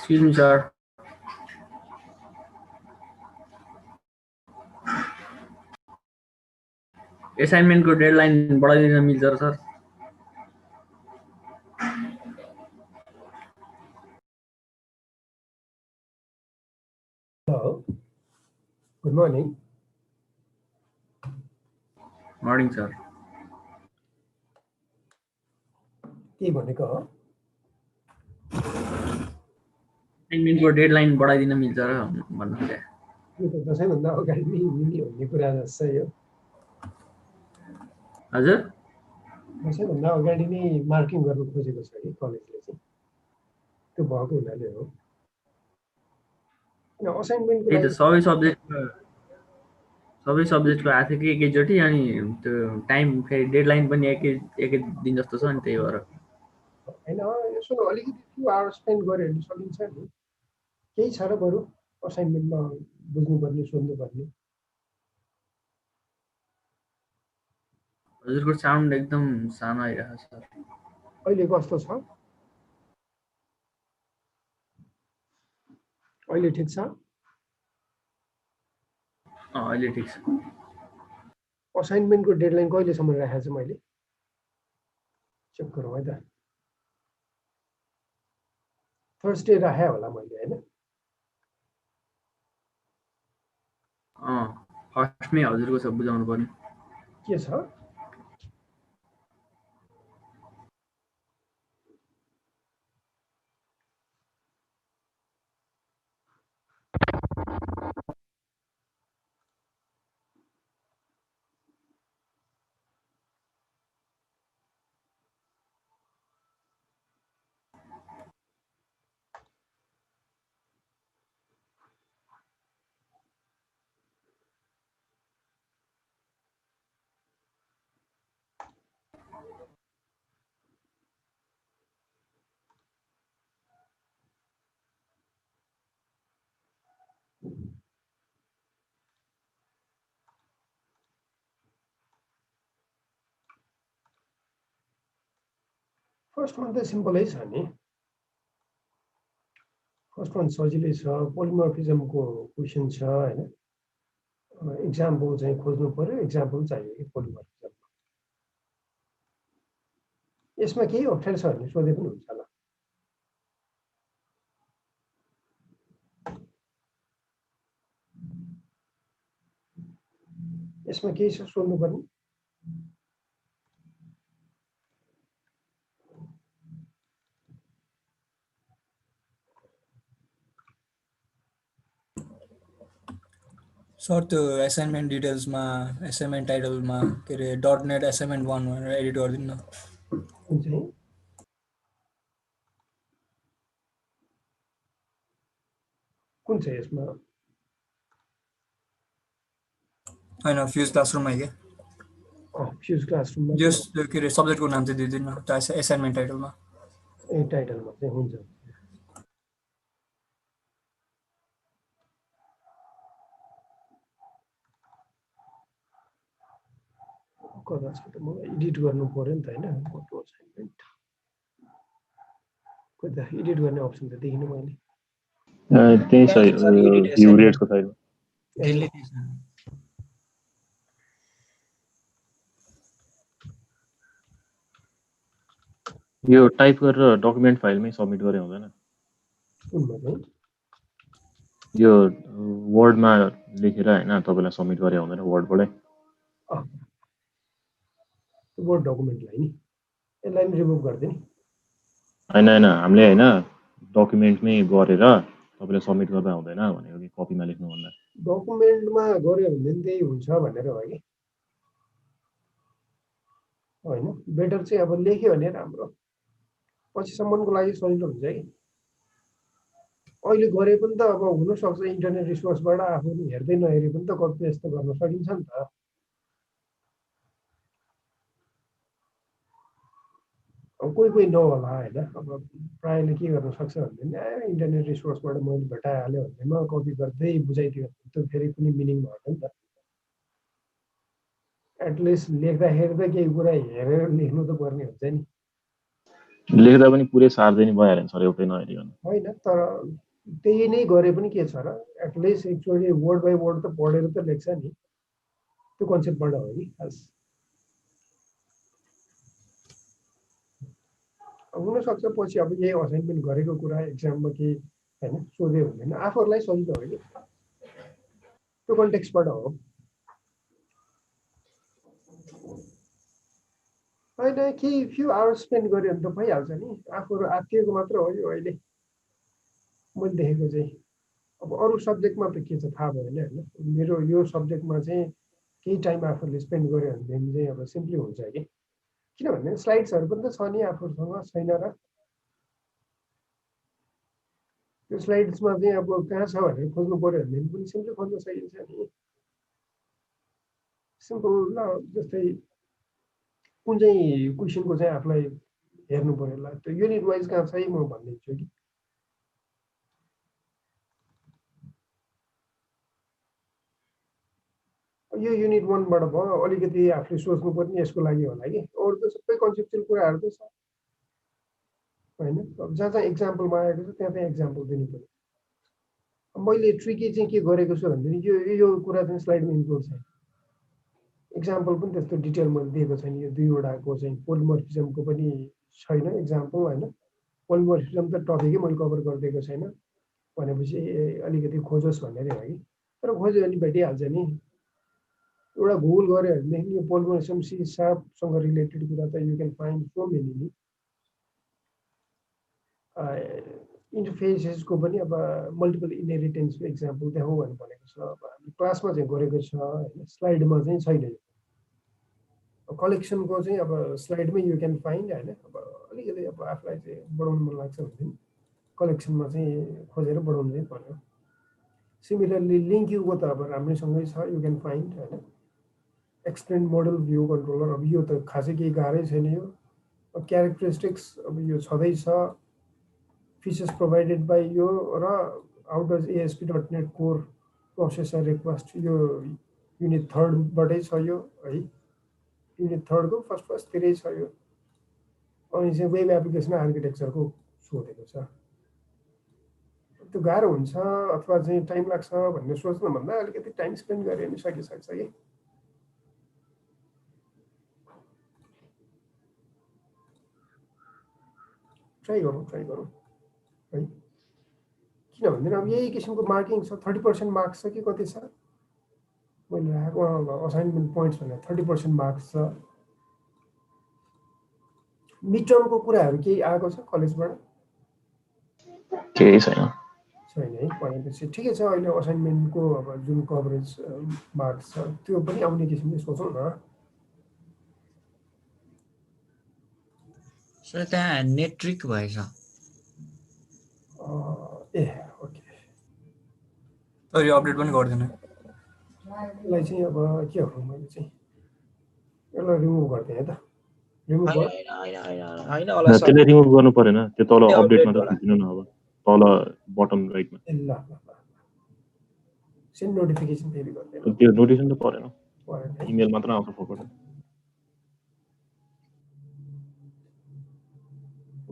Excuse me, sir. Assignment को deadline बढाइदिन मिल्छ र sir? Hello. Good morning. Morning, sir. के भनेको हो? Assignment को डेडलाइन बढाइदिन मिल्छ र भन्नु खोजे। यो त दसैँभन्दा अगाडि नै मिल्ने भन्ने कुरा जस्तो यो। हजुर? दसैँभन्दा अगाडि नै मार्किङ गर्न खोजेको छ कि कलेजले चाहिँ। त्यो भएको हुनाले हो। असाइनमेन्टको त्यही त लागि सबै सब्जेक्टको आएको थियो कि एकैचोटि, अनि त्यो टाइम फेरि डेडलाइन पनि एकै दिन जस्तो छ नि, त्यही भएर। हैन, यसो अलिकति फ्यु आवर स्पेन्ड गऱ्यो भने सकिन्छ नि। केही छ र बरु असाइनमेन्टमा बुझ्नुपर्ने सोध्नुपर्ने। हजुरको साउन्ड एकदम सानो आइरहेको छ सर। अहिले कस्तो छ? अहिले ठिक छ? अहिले ठिक छ। असाइनमेन्टको डेडलाइन कहिलेसम्म राखेको छु मैले? चेक गरौँ है त। थर्सडे राखे होला मैले, हैन? फर्स्टमै हजुरको छ, बुझाउनु पर्ने। के छ? फर्स्ट वान त सिम्पलै छ नि। फर्स्ट वान सजिलै छ, पोलिमर्फिजमको क्वेसन छ, हैन? एक्जाम्पल चाहिँ खोज्नु पर्यो, एक्जाम्पल चाहियो कि पोलिमर्फिजममा। यसमा केही अप्ठ्यारो छ भने सोधे पनि हुन्छ होला। यसमा केही छ सोध्नु पर्ने? सर त्यो असाइनमेन्ट डिटेल्समा असाइनमेन्ट टाइटलमा के अरे .net assignment 1 भनेर एडिट गरिदिनु न। कुन चाहिँ? कुन चाहिँ यसमा? हैन, फ्युज क्लासरुममा के? फ्युज क्लासरुममा जस के अरे सब्जेक्टको नाम चाहिँ दिदिनु न त्यो असाइनमेन्ट टाइटलमा। ए टाइटलमा चाहिँ हुन्छ। कता छ त, मलाई एडिट गर्नु पर्यो नि त, हैन? फोटो असाइनमेन्ट कता एडिट गर्ने अप्सन त देखिन मैले। त्यही छ, भ्यू रेट्सको साइडमा। यो टाइप गरेर डकुमेन्ट फाइलमै सबमिट गरे हुँदैन? कुनमा चाहिँ? यो वर्डमा लेखेर हैन तपाईलाई सबमिट गरे हुँदैन वर्डबाटै? वर्ड डकुमेन्टलाई नि यसलाई नि रिमुभ गर्दिने? हैन हामीले हैन डकुमेन्टमै गरेर तपाईले सबमिट गर्दा हुँदैन भनेको कि कपीमा लेख्नु भन्दा। डकुमेन्टमा गरे भने त्यही हुन्छ भनेर हो कि हैन? बेटर चाहिँ अब लेख्यो भने राम्रो, पछिसम्मको लागि सजिलो हुन्छ कि। अहिले गरे पनि त अब हुनसक्छ इन्टरनेट रिसोर्सबाट आफू हेर्दै नहेरे पनि त कपी पेस्ट गर्न सकिन्छ नि त। अब कोही नहोला हैन, अब प्रायले के गर्न सक्छ भने इन्टरनेट रिसोर्सबाट मैले भेटाइहाल्यो भनेमा कपी गर्दै बुझाइदियो त्यो फेरि कुनै मिनिङ भएन नि त। एटलिस्ट लेख्दाखेरि त केही कुरा हेरेर लेख्नु त पर्ने हुन्छ नि। लेख्दा पनि पुरै सार्दै नि भइहाल्यो नि सर एउटै नहेरिकन होइन तर त्यही नै गरे पनि के छ र एटलिस्ट एकचोटि वर्ड बाई वर्ड त पढेर त लेख्छ नि त्यो कन्सेप्टबाट हो कि खास हुनसक्छ पछि अब यही असाइनमेन्ट गरेको कुरा एक्जाममा केही होइन सोध्यो हुँदैन आफूहरूलाई सजिलो हो कि त्यो कन्टेक्स्टबाट हो होइन केही फ्यु आवर्स स्पेन्ड गऱ्यो भने त भइहाल्छ नि आफूहरू आत्तिएको मात्र हो यो अहिले मैले देखेको चाहिँ अब अरू सब्जेक्टमा त के छ थाहा भएन होइन मेरो यो सब्जेक्टमा चाहिँ केही टाइम आफूले स्पेन्ड गऱ्यो भनेदेखि चाहिँ अब सिम्पली हुन्छ कि किनभने स्लाइड्सहरू पनि त छ नि आफूहरूसँग छैन र त्यो स्लाइड्समा चाहिँ अब कहाँ छ भनेर खोज्नु पऱ्यो भनेदेखि पनि सिम्पली खोज्न सकिन्छ नि सिम्पल ल जस्तै कुन चाहिँ क्वेसनको चाहिँ आफूलाई हेर्नु पऱ्यो ल त्यो युनिट वाइज कहाँ छ म भनिदिन्छु कि यो युनिट 1 बाट भयो अलिकति आफूले सोच्नु पर्ने यसको लागि होला कि अरू त सबै कन्सेप्चुअल कुराहरू त छ होइन अब जहाँ जहाँ एक्जाम्पलमा आएको छ त्यहाँ त्यहाँ एक्जाम्पल दिनु पऱ्यो मैले ट्रिकी चाहिँ के गरेको छु भनेदेखि यो कुरा चाहिँ स्लाइडमा इन्क्लुड छैन एक्जाम्पल पनि त्यस्तो डिटेल मैले दिएको छैन यो दुईवटाको चाहिँ पोलिमर्फिजमको पनि छैन एक्जाम्पल होइन पोलिमर्फिजम त टपिकै मैले कभर गरिदिएको छैन भनेपछि अलिकति खोजोस् भनेर हो कि तर खोज्यो भने भेटिहाल्छ नि एउटा गुगल गऱ्यो भनेदेखि यो पोलिमर्फिजम सी शार्पसँग रिलेटेड कुरा त you can find so many नि इन्टरफेसेसको पनि अब मल्टिपल इनहेरिटेन्सको एक्जाम्पल देखाउँ भनेर भनेको छ अब हामी क्लासमा चाहिँ गरेको छ होइन स्लाइडमा चाहिँ छैन कलेक्सनको चाहिँ अब स्लाइडमै यु क्यान फाइन्ड होइन अब अलिकति अब आफूलाई चाहिँ बढाउनु मन लाग्छ भने कलेक्सनमा चाहिँ खोजेर बढाउनु चाहिँ पर्यो सिमिलरली लिङ्क युको त अब राम्रैसँगै छ यु क्यान फाइन्ड होइन एक्सटेन्ड मोडल भ्यू कन्ट्रोलर अब यो त खासै केही गाह्रै छैन यो क्यारेक्टरिस्टिक्स अब यो छँदैछ features provided by यो र how does ASP.NET Core processor request यो युनिट 3rd बाटै छ यो है युनिट 3rd को फर्स्ट तिरै छ यो अनि चाहिँ वेब एप्लिकेसन आर्किटेक्चरको सोधेको छ त्यो गाह्रो हुन्छ अथवा चाहिँ टाइम लाग्छ भन्ने सोच्नु भन्दा अलिकति टाइम स्पेन्ड गरे पनि सकिसक्छ कि ट्राई गरौँ है किनभने अब यही किसिमको मार्किङ छ 30% मार्क्स छ कि कति छ मैले राखेको असाइनमेन्ट पोइन्ट्स भनेर 30% मार्क्स छ मिड टर्मको कुराहरू केही आएको छ कलेजबाट केही छैन है भनेपछि ठिकै छ अहिले असाइनमेन्टको अब जुन कभरेज मार्क्स छ त्यो पनि आउने किसिमले सोचौँ न सर त्यहाँ नेट्रिक भएछ ए ओके तर यो अपडेट पनि गर्दैन यसलाई चाहिँ अब के गरौँ मैले चाहिँ यसलाई रिमुभ गरिदिएँ है त रिमुभ त्यसले रिमुभ गर्नु परेन त्यो तल अपडेटमा त थिच्नु न अब तल बटम राइटमा ल सेन्ड नोटिफिकेसन फेरि गरिदिएँ त्यो नोटिफिकेसन त परेन इमेल मात्र आउँछ फोकट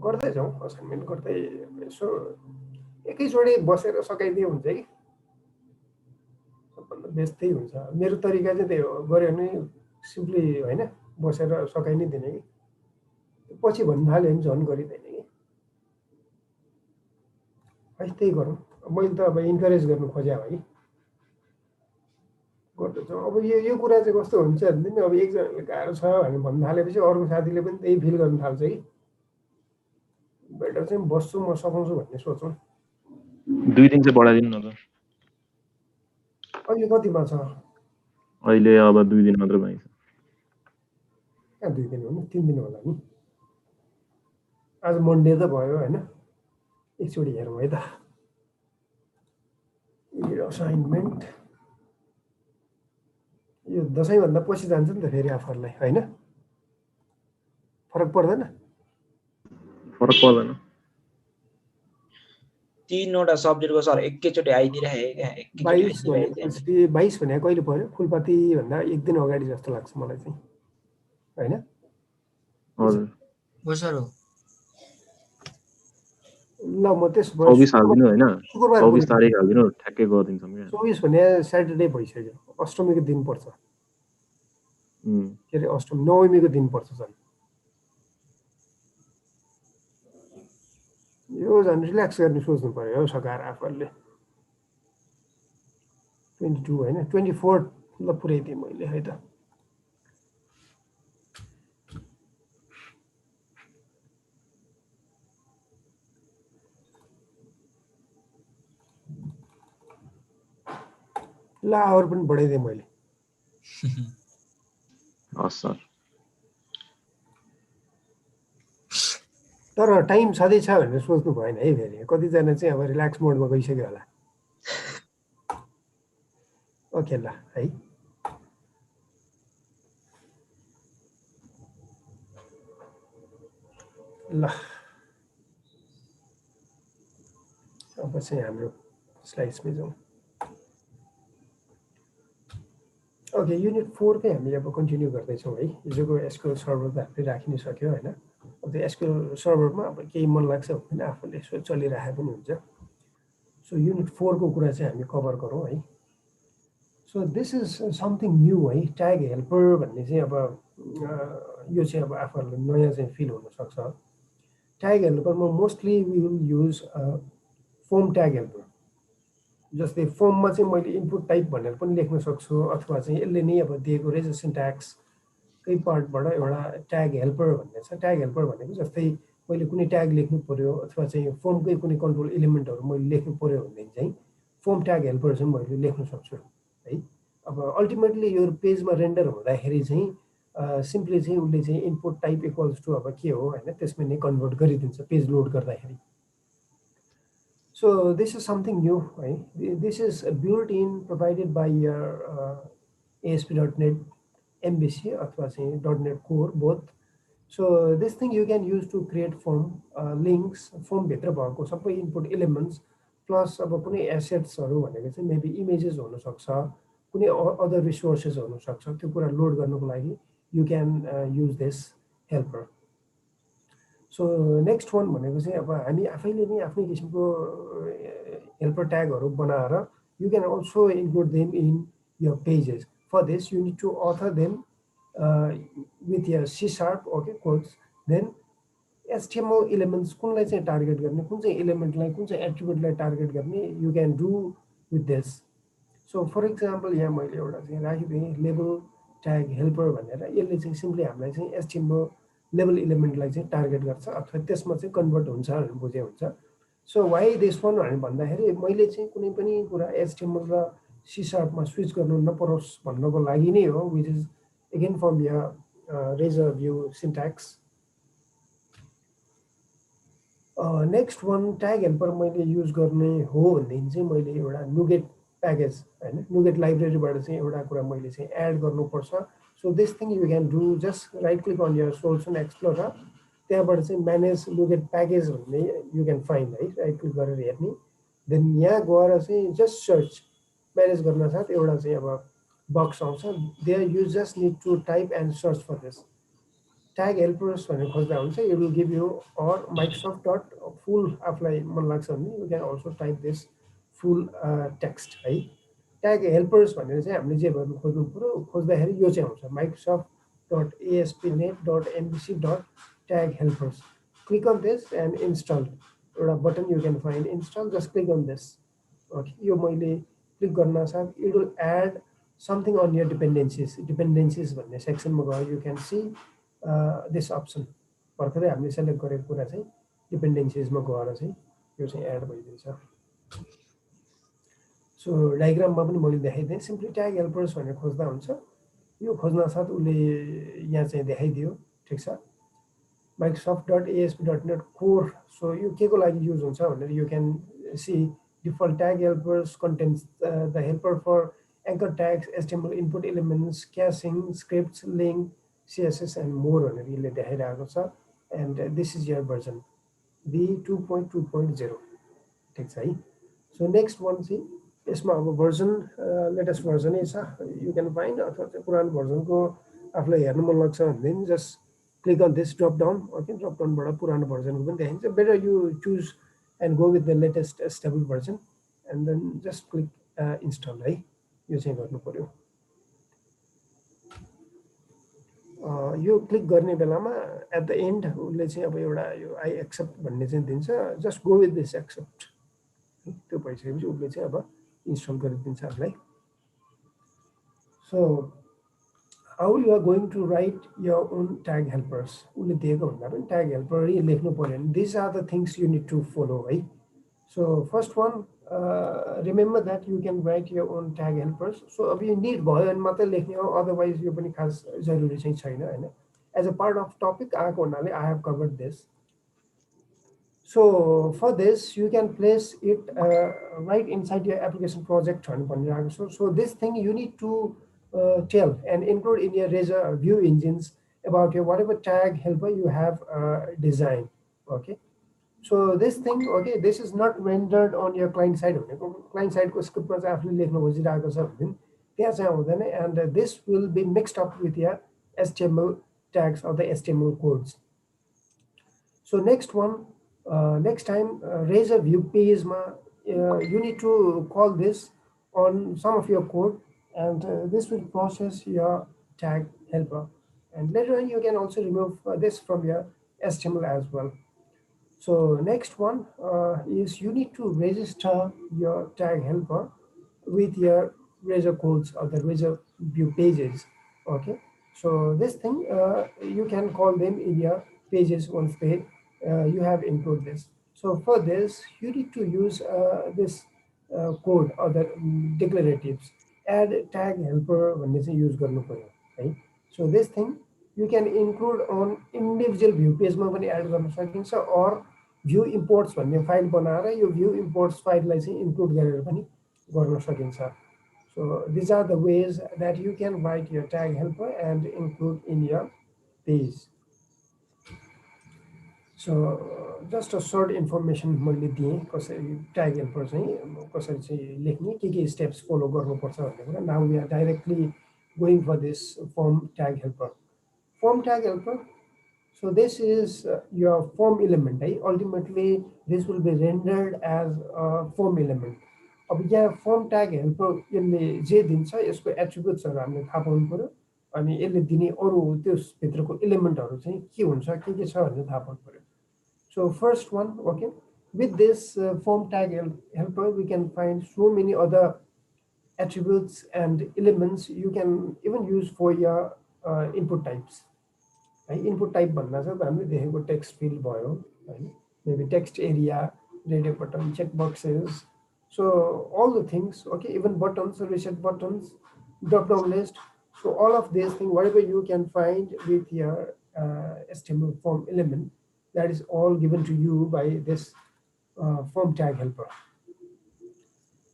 गर्दै जाउँ असाइनमेन्ट गर्दै यसो एकैचोटि बसेर सकाइदियो हुन्छ कि सबभन्दा बेस्ट त्यही हुन्छ मेरो तरिका चाहिँ त्यही हो गऱ्यो भने सिम्पली होइन बसेर सकाइ नै दिने कि पछि भन्नु थाल्यो भने झन् गरिँदैन कि है त्यही गरौँ मैले त अब इन्करेज गर्नु खोजेँ है गर्दै जाउँ अब यो कुरा चाहिँ कस्तो हुन्छ भनेदेखि अब एकजनाले गाह्रो छ भनेर भन्नु थालेपछि अर्को साथीले पनि त्यही फिल गर्नु थाल्छ कि बेटर चाहिँ बस्छु म सघाउँछु भन्ने सोचौँ 2 दिन चाहिँ बढाइदिनु न त अहिले कतिमा छ अहिले अब 2 दिन मात्र बाँकी छ कहाँ 2 दिन हो नि 3 दिन होला नि आज मन्डे त भयो होइन एकचोटि हेरौँ है त यो असाइनमेन्ट यो दसैँभन्दा पछि जान्छ नि त फेरि आफूहरूलाई होइन फरक पर्दैन फरक पर्दैन 3वटा सब्जेक्टको सर एकैचोटि आइदिइराखे 22 भने कहिले पर्यो फुलपाती भन्दा एक दिन अगाडि जस्तो लाग्छ मलाई चाहिँ होइन हजुर हो सर हो ल म त्यसो भए 24 हालिदिनु होइन शुक्रबार 24 बोल्नु तारिक हालिदिनु ठ्याक्कै गरिदिन्छौँ क्या 24 भने स्याटरडे भइसक्यो अष्टमीको दिन पर्छ के अरे अष्टमी नवमीको दिन पर्छ झन् यो झन् रिल्याक्स गर्ने सोच्नु पर्यो हौ सकाएर आफूहरूले 22 होइन 24 ल पुऱ्याइदिएँ मैले है त ल आवर पनि बढाइदिएँ मैले हस् सर तर टाइम छँदैछ भनेर सोच्नु भएन है फेरि कतिजना चाहिँ अब रिल्याक्स मोडमा गइसक्यो होला ओके ल है ल अब चाहिँ हाम्रो स्लाइड्समै जाउँ ओके युनिट 4 कै हामी अब कन्टिन्यू गर्दैछौँ है हिजोको एसक्यूएल सर्भर त हामीले राखि नै सक्यो होइन अब त्यो एसक्यूएल सर्भरमा अब केही मन लाग्छ भने आफूले यसो चलिरहेको पनि हुन्छ सो युनिट 4 को कुरा चाहिँ हामी कभर गरौँ है so this is something new है ट्याग हेल्पर भन्ने चाहिँ अब यो चाहिँ अब आफूहरूलाई नयाँ चाहिँ फिल हुनसक्छ ट्याग हेल्परमा mostly we will use form tag helper जस्तै फर्ममा चाहिँ मैले इनपुट टाइप भनेर पनि लेख्न सक्छु अथवा चाहिँ यसले नै अब दिएको रहेछ सिन्ट्याक्सकै पार्टबाट एउटा ट्याग हेल्पर भन्ने छ ट्याग हेल्पर भनेको जस्तै मैले कुनै ट्याग लेख्नु पर्यो अथवा चाहिँ फर्मकै कुनै कन्ट्रोल इलिमेन्टहरू मैले लेख्नु पर्यो भनेदेखि चाहिँ फर्म ट्याग हेल्पर चाहिँ मैले लेख्न सक्छु है अब अल्टिमेटली यो पेजमा रेन्डर हुँदाखेरि चाहिँ सिम्पली चाहिँ उसले चाहिँ इनपुट टाइप इक्वल्स टु अब के हो होइन त्यसमा नै कन्भर्ट गरिदिन्छ पेज लोड गर्दाखेरि So this is something new, right? This is built in, provided by your ASP.NET MVC अथवा चाहिँ .NET Core both. So this thing you can use to create form links, form भित्र भएको सबै input elements plus अब कुनै assetsहरू भनेको चाहिँ maybe images हुन सक्छ कुनै other resources हुन सक्छ त्यो कुरा लोड गर्नको लागि you can use this helper. So next one भनेको चाहिँ अब हामी आफैले नै आफ्नै किसिमको हेल्पर ट्यागहरू बनाएर you can also include them in your pages for this you need to author them with your C# okay codes then HTML elements कुनलाई चाहिँ टार्गेट गर्ने कुन चाहिँ इलिमेन्टलाई कुन चाहिँ एट्रिब्युटलाई टार्गेट गर्ने you can do with this so for example यहाँ मैले एउटा चाहिँ राखिदिएँ लेबल ट्याग हेल्पर भनेर यसले चाहिँ सिम्पली हामीलाई चाहिँ HTML लेभल इलिमेन्टलाई चाहिँ टार्गेट गर्छ अथवा त्यसमा चाहिँ कन्भर्ट हुन्छ भनेर बुझे हुन्छ सो वाइ दिस वान भनेर भन्दाखेरि मैले चाहिँ कुनै पनि कुरा HTML र C# मा स्विच गर्नु नपरोस् भन्नको लागि नै हो which is again from your razor view syntax next one tag helper मैले युज गर्ने हो भनेदेखि चाहिँ मैले एउटा नुगेट प्याकेज होइन नुगेट लाइब्रेरीबाट चाहिँ एउटा कुरा मैले चाहिँ एड गर्नुपर्छ so this thing you can do just right click on your solution explorer त्यहाँबाट चाहिँ म्यानेज नुगेट प्याकेज भन्ने यु क्यान फाइन्ड है राइट क्लिक गरेर हेर्ने देन यहाँ गएर चाहिँ जस्ट सर्च म्यानेज गर्न साथ एउटा चाहिँ अब बक्स आउँछ there you just need to type and search for this tag helpers भनेर खोज्दा हुन्छ it will give you or Microsoft dot full आफूलाई मन लाग्छ भने you can also type this full text है ट्याग हेल्पर्स भनेर चाहिँ हामीले जे गर्नु खोज्नु पऱ्यो खोज्दाखेरि यो चाहिँ आउँछ Microsoft dot ASP.NET dot MVC dot tag helpers click on this and install एउटा button you can find install just click on this okay यो मैले क्लिक गर्न साथ it will add something on your dependencies भन्ने सेक्सनमा गएर you can see this option भर्खरै हामीले सेलेक्ट गरेको कुरा चाहिँ डिपेन्डेन्सिजमा गएर चाहिँ यो चाहिँ एड भइदिन्छ सो डायग्राममा पनि मैले देखाइदिएँ सिम्पली ट्याग हेल्पर्स भनेर खोज्दा हुन्छ यो खोज्न साथ उसले यहाँ चाहिँ देखाइदियो ठिक छ Microsoft dot ASP.NET core so यो के को लागि युज हुन्छ भनेर you can see default tag helpers contents the helper for anchor tags HTML input elements caching scripts link CSS and more भनेर यसले देखाइरहेको छ and this is your version V2.2.0 ठिक छ है सो नेक्स्ट वान चाहिँ यसमा अब भर्जन लेटेस्ट भर्जनै छ यु क्यान फाइन्ड अथवा चाहिँ पुरानो भर्जनको आफूलाई हेर्नु मन लाग्छ भनेदेखि just click on this drop down okay drop डाउनबाट पुरानो भर्जनको पनि देखाइन्छ better you choose and go with the latest stable version, and then just click install है यो चाहिँ गर्नु पर्यो यो क्लिक गर्ने बेलामा एट द एन्ड उसले चाहिँ अब एउटा यो आई एक्सेप्ट भन्ने चाहिँ दिन्छ just go with this accept त्यो भइसकेपछि उसले चाहिँ अब इन्स्टल गरिदिन्छ हामीलाई so how you are going to write your own tag helpers उसले दिएको भन्दा पनि tag helper लेख्नु पर्यो नि these are the things you need to follow है so first one remember that you can write your own tag helpers so अब यो need भयो भने मात्रै लेख्ने हो otherwise यो पनि खास जरुरी चाहिँ छैन हैन as a part of topic आएको हुनाले I have covered this so for this you can place it right inside your application project so this thing you need to tell and include in your Razor view engines about your whatever tag helper you have designed okay so this thing okay this is not rendered on your client side client side ko script ma chai afle lekhnu khojirako cha भने त्यहाँ चाहिँ आउँदैन and this will be mixed up with your HTML tags or the HTML codes so next one next time Razor view page ma you need to call this on some of your code and this will process your tag helper and later on you can also remove this from your HTML as well so next one is you need to register your tag helper with your Razor codes or the Razor view pages okay so this thing you can call them in your pages once they you have included this so for this you need to use this code or the declaratives add tag helper भन्ने चाहिँ use गर्नु पर्यो है so this thing you can include on individual view page मा पनि add गर्न सकिन्छ or view imports भन्ने फाइल बनाएर यो view imports फाइललाई चाहिँ include गरेर पनि गर्न सकिन्छ so these are the ways that you can write your tag helper and include in your page so just a short information मैले दिएँ कसरी tag helper चाहिँ कसरी चाहिँ लेख्ने के steps follow गर्नुपर्छ भन्ने कुरा now we are directly going for this form tag helper form tag helper so this is your form element है ultimately this will be rendered as a form element अब यहाँ form tag helper यसले जे दिन्छ यसको एट्रिब्युट्सहरु हामीले थाहा पाउनु पर्यो अनि यसले दिने अरु त्यस भित्रको एलिमेन्टहरु चाहिँ के हुन्छ के छ भन्ने थाहा पाउनु पर्यो so first one okay with this form tag helper we can find so many other attributes and elements you can even use for your input types input type भन्दा चाहिँ हामीले देखेको text field भयो हैन maybe text area radio button check boxes so all the things okay even buttons reset buttons drop down list so all of these things whatever you can find with your HTML form element that is all given to you by this form tag helper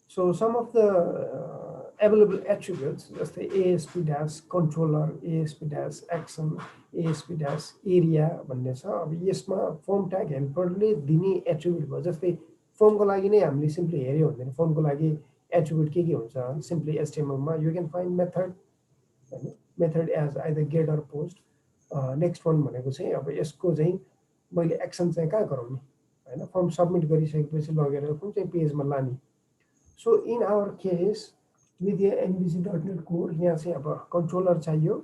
so some of the available attributes just the ASP-controller ASP-action ASP-area भन्ने छ अब यसमा form tag helper ले दिने attribute भयो जस्तै form को लागि नै हामीले simply हेर्यो भन्दैन form को लागि attribute के हुन्छ simply HTML मा you can find method as either get or post next one भनेको चाहिँ अब यसको चाहिँ मैले एक्सन चाहिँ कहाँ गराउने हैन फर्म सबमिट गरिसकेपछि लगेर कुन चाहिँ पेजमा लाने so in our case with the nbc.net code यहाँ चाहिँ अब कन्ट्रोलर चाहियो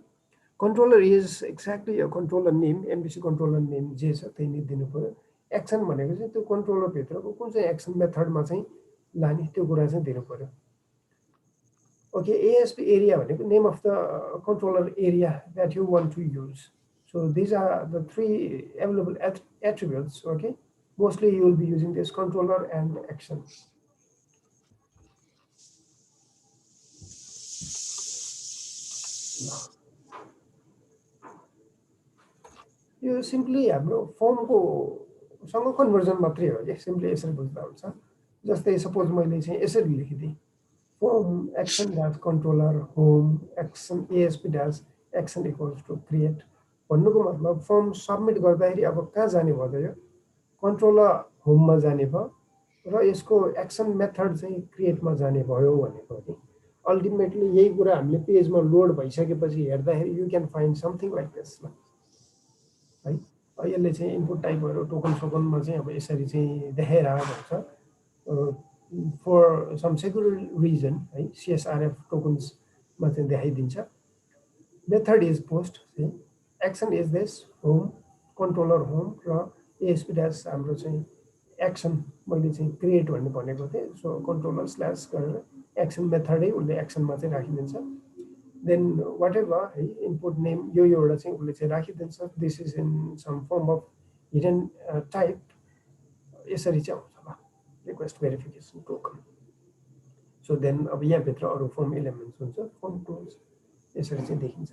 controller is exactly a controller name nbc controller name जे छ त्यही नै दिनु पर्यो एक्सन भनेको चाहिँ त्यो कन्ट्रोलर भित्रको कुन चाहिँ एक्सन मेथडमा चाहिँ लाने त्यो कुरा चाहिँ दिनु पर्यो ओके ASP area भनेको name of the controller area that you want to use so these are the three available attributes okay mostly you will be using this controller and action यो simply हाम्रो फर्मको सँग conversion मात्रै हो के simply यसरी बुझ्दा हुन्छ जस्तै सपोज मैले चाहिँ यसरी लेखिदिए form action dot controller home action ASP dot action equals to create भन्नुको मतलब फर्म सबमिट गर्दाखेरि अब कहाँ जाने भयो त यो कन्ट्रोलर होममा जाने भयो र यसको एक्सन मेथड चाहिँ क्रिएटमा जाने भयो भनेको नि अल्टिमेटली यही कुरा हामीले पेजमा लोड भइसकेपछि हेर्दाखेरि you can find something like this है यसले चाहिँ इनपुट टाइपहरु टोकन सोकनमा चाहिँ अब यसरी चाहिँ देखाइरहेको हुन्छ फर सम सेक्युरिटी रिजन है CSRF टोकन्समा चाहिँ देखाइदिन्छ method is post action is this home controller home र ASP ड्यास हाम्रो चाहिँ एक्सन मैले चाहिँ क्रिएट भन्ने भनेको थिएँ सो कन्ट्रोलर स्ल्यास गरेर एक्सन मेथडै उसले एक्सनमा चाहिँ राखिदिन्छ देन वाट एभर है इनपुट नेम यो एउटा चाहिँ उसले चाहिँ राखिदिन्छ this is in some form of hidden type यसरी चाहिँ आउँछ ल request verification token so then अब यहाँभित्र अरू फर्म इलिमेन्ट्स हुन्छ फर्म टुल्स यसरी चाहिँ देखिन्छ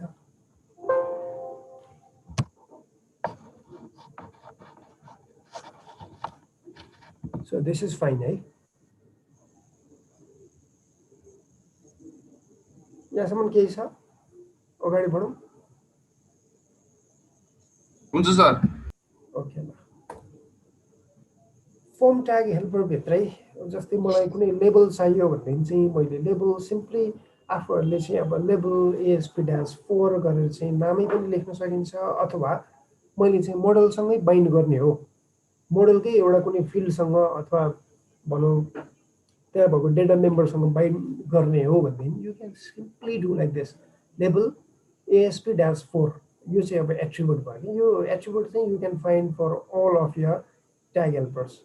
सो दिस इज फाइन है यहाँसम्म केही छ अगाडि बढौँ हुन्छ सर ओके ल फर्म ट्याग हेल्पर भित्रै जस्तै मलाई कुनै लेबल चाहियो भनेदेखि चाहिँ मैले लेबल सिम्पली आफूहरूले चाहिँ अब लेबल ASP-4 गरेर चाहिँ नामै पनि लेख्न सकिन्छ अथवा मैले चाहिँ मोडलसँगै बाइन्ड गर्ने हो मोडलकै एउटा कुनै फिल्डसँग अथवा भनौँ त्यहाँ भएको डेटा मेम्बरसँग बाइन्ड गर्ने हो भनेदेखि you can simply do like this label ASP-4 यो चाहिँ अब एट्रिब्युट भयो यो एट्रिब्युट चाहिँ you can find for all of your tag helpers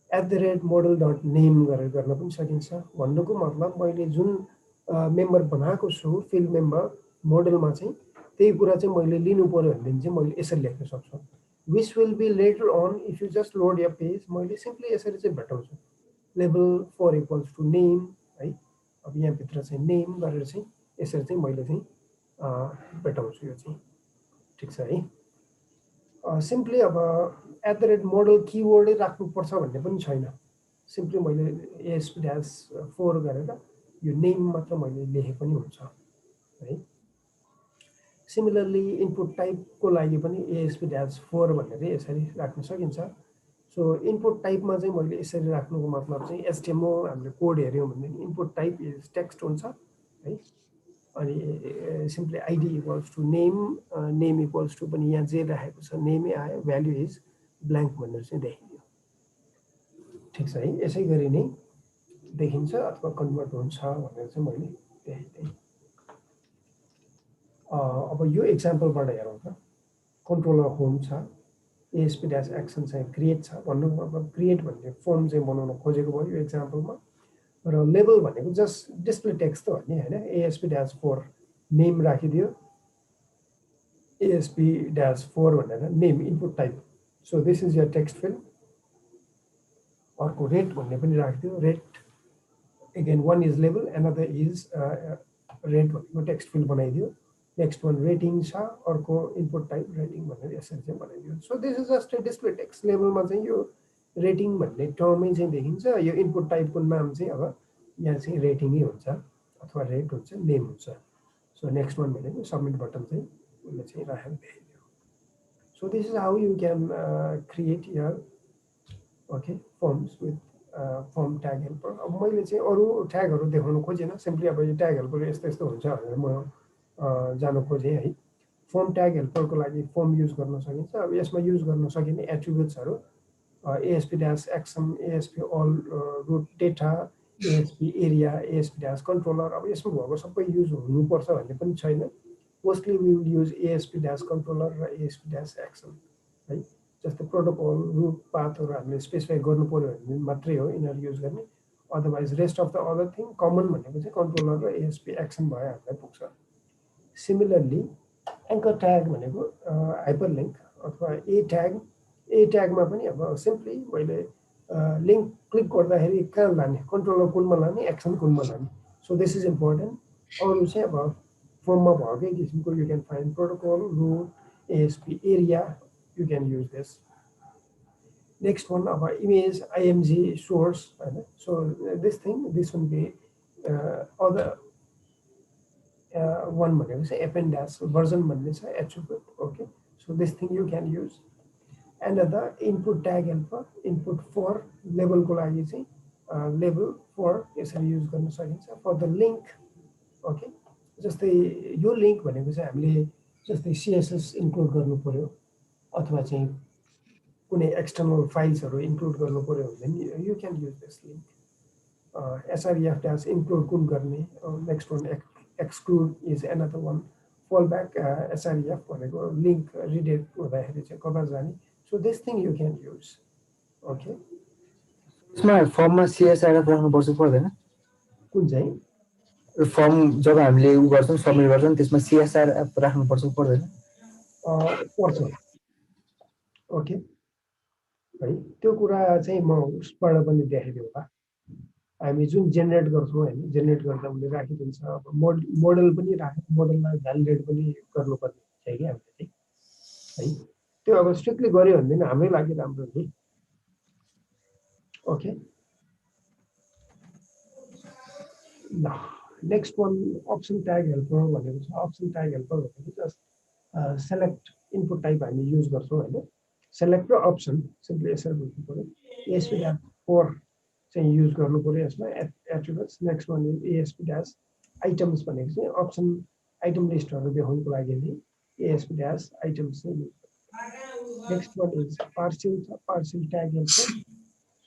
@model.name गरेर गर्न पनि सकिन्छ भन्नुको मतलब मैले जुन मेम्बर बनाएको छु फिल्ड मेम्बर मोडलमा चाहिँ त्यही कुरा चाहिँ मैले लिनु पर्यो भनेदेखि चाहिँ मैले यसरी लेख्न सक्छु which will be later on if you just load your page मैले सिम्पली यसरी चाहिँ भेटाउँछु लेबल 4 इक्वल्स टु नेम है अब यहाँभित्र चाहिँ नेम गरेर चाहिँ यसरी चाहिँ मैले चाहिँ भेटाउँछु यो चाहिँ ठिक छ है सिम्पली अब @model किवर्डै राख्नुपर्छ भन्ने पनि छैन सिम्पली मैले ASP-4 गरेर यो नेम मात्र मैले लेखे पनि हुन्छ है सिमिलरली इनपुट टाइपको लागि पनि ASP-4 भनेर यसरी राख्न सकिन्छ सो इनपुट टाइपमा चाहिँ मैले यसरी राख्नुको मतलब चाहिँ HTML हामीले कोड हेर्यौँ भने इनपुट टाइप इज टेक्स्ट हुन्छ है अनि simply ID equals to name equals to पनि यहाँ जे राखेको छ नेमै आयो भ्याल्यु इज ब्ल्याङ्क भनेर चाहिँ देखियो ठिक छ है यसै गरी नै देखिन्छ अथवा कन्भर्ट हुन्छ भनेर चाहिँ मैले देखेँ अब यो एक्जाम्पलबाट हेरौँ त कन्ट्रोलर होम छ ASP-एक्सन चाहिँ क्रिएट छ भन्नुको मतलब क्रिएट भन्ने फर्म चाहिँ बनाउन खोजेको भयो यो एक्जाम्पलमा र लेबल भनेको जस्ट डिस्प्ले टेक्स्ट त हो नि हैन ASP-4 नेम राखिदियो ASP-4 भनेर name input type so this is your text field अर्को रेट भन्ने पनि राखिदियो rate again one is label another is rate भनेको टेक्स्ट फिल्ड बनाइदियो नेक्स्ट वान रेटिङ छ अर्को इनपुट टाइप रेटिङ भनेर यसरी चाहिँ बनाइदियो so this is just display text लेबलमा चाहिँ यो रेटिङ भन्ने टर्मै चाहिँ देखिन्छ यो इनपुट टाइपको नाम चाहिँ अब यहाँ चाहिँ रेटिङै हुन्छ अथवा रेट हुन्छ नेम हुन्छ सो नेक्स्ट वान भनेको सबमिट बटन चाहिँ उसले चाहिँ राखेर देखाइदियो so this is how you can create your okay forms with form tag helper अब मैले चाहिँ अरू ट्यागहरू देखाउनु खोजेन सिम्पली अब यो ट्याग हेल्पर यस्तो यस्तो हुन्छ भनेर म जानु खोजेँ है फर्म ट्याग हेल्परको लागि फर्म युज गर्न सकिन्छ अब यसमा युज गर्न सकिने एट्रिब्युट्सहरू ASP-एक्सन ASP all route data ASP area ASP-कन्ट्रोलर अब यसमा भएको सबै युज हुनुपर्छ भन्ने पनि छैन मोस्टली वी विल युज ASP-कन्ट्रोलर र ASP-एक्सन है जस्तै प्रोटोकल रुट पाथहरू हामीले स्पेसिफाई गर्नु पर्यो भने मात्रै हो यिनीहरू युज गर्ने otherwise rest of the other thing common भनेको चाहिँ कन्ट्रोलर र ASP-एक्सन भयो हामीलाई पुग्छ सिमिलरली एङ्कर ट्याग भनेको हाइपरलिङ्क अथवा ए ट्यागमा पनि अब सिम्पली मैले लिङ्क क्लिक गर्दाखेरि कहाँ लाने कन्ट्रोलर कुनमा लाने एक्सन कुनमा लाने सो दिस इज इम्पोर्टेन्ट अरू चाहिँ अब फर्ममा भएकै किसिमको you can find protocol route ASP area you can use this next one अब इमेज IMG सोर्स होइन so this will be other one भनेको चाहिँ एपेन्डास भर्जन भन्ने छ attribute okay so this thing you can use and input tag helper input for लेबलको लागि चाहिँ लेबल फर यसरी युज गर्न सकिन्छ फर द लिङ्क ओके जस्तै यो लिङ्क भनेको चाहिँ हामीले जस्तै CSS इन्क्लुड गर्नु पर्यो अथवा चाहिँ कुनै एक्सटर्नल फाइल्सहरु इन्क्लुड गर्नु पर्यो भने you can use this link sref dash include कुन गर्ने next one exclude is another one फल ब्याक sref भनेको लिंक रिडाइरेक्ट हुँदाखेरि चाहिँ कता जाने so this thing you can use okay यसमा फर्ममा सीएसआरएफ राख्नु पर्छ पर्दैन कुन चाहिँ फर्म जब हामीले उ गर्छौं सबमिट गर्छौं त्यसमा सीएसआरएफ राख्नु पर्छ पर्दैन पर्छ ओके है त्यो कुरा चाहिँ म उसबाट पनि देखाइदिउँ होला हामी जुन जेनेरेट गर्छौं हैन जेनेरेट गर्दा उले राखिदिन्छ अब मोडल पनि राखे मोडललाई भ्यालिडेट पनि गर्नुपर्ने छ कि हामीले है त्यो अब स्ट्रिक्टली गर्यो भने हाम्रै लागि राम्रो नि ओके ल next one option tag helper भनेको छ अप्सन ट्याग हेल्पर भनेको जस्ट सेलेक्ट इनपुट टाइप हामी युज गर्छौं हैन सेलेक्ट र अप्सन सिम्पली यसरी बुझ्नु पर्यो एएसपी ड्याश 4 चाहिँ युज गर्नु पर्यो यसमा attributes next one is ASP dash items भनेको चाहिँ अप्सन आइटम लिस्टहरु देखाउनको लागि चाहिँ एएसपी ड्याश आइटम्स चाहिँ युज गर्नु next one is partial tag helper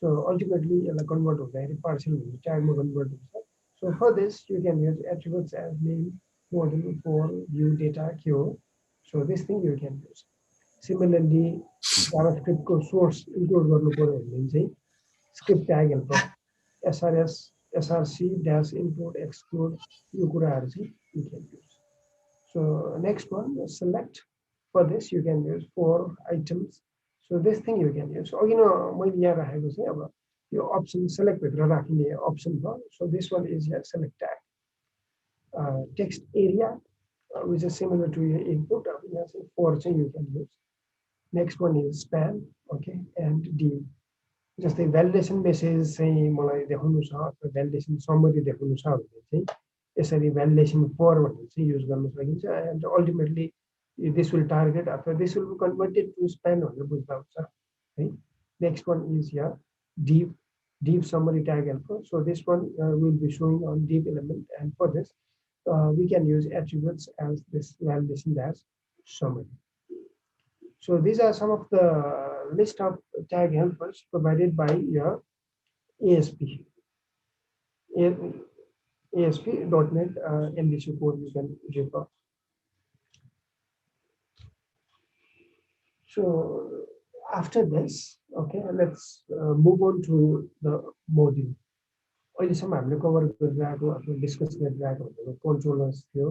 so ultimately यसलाई कन्भर्ट हुँदाखेरि पार्शियल भन्ने ट्यागमा कन्भर्ट हुन्छ so for this you can use attributes as name model for view data के हो so this thing you can use similarly JavaScript को source include गर्नु पर्यो भने चाहिँ script tag helper src dash include exclude यो कुराहरु चाहिँ you can use so next one select for this you can use 4 items so this thing you can use अघि न मैले यहाँ राखेको चाहिँ अब यो अप्सन सेलेक्ट भित्र राख्ने अप्सन हो so this one is your select tag text area which is similar to your input यहाँ चाहिँ 4 चाहिँ you can use next one is span okay and div जस्तै भ्यालिडेसन मेसेज चाहिँ मलाई देखाउनु छ अथवा भ्यालिडेसन समरी देखाउनु छ भने चाहिँ यसरी भ्यालिडेसन फर भनेर चाहिँ युज गर्न सकिन्छ and ultimately this will target अथवा this will be converted to span भनेर बुझ्दा हुन्छ है next one is here div summary tag helper so this one will be showing on div element and for this we can use attributes as this validation dash summary. So these are some of the list of tag helpers provided by your ASP.NET MVC code you can refer. So after this, okay, let's move on to the module. अहिलेसम्म हामीले cover गरिरहेको अथवा discuss गरिरहेको भनेको कन्ट्रोलर्स थियो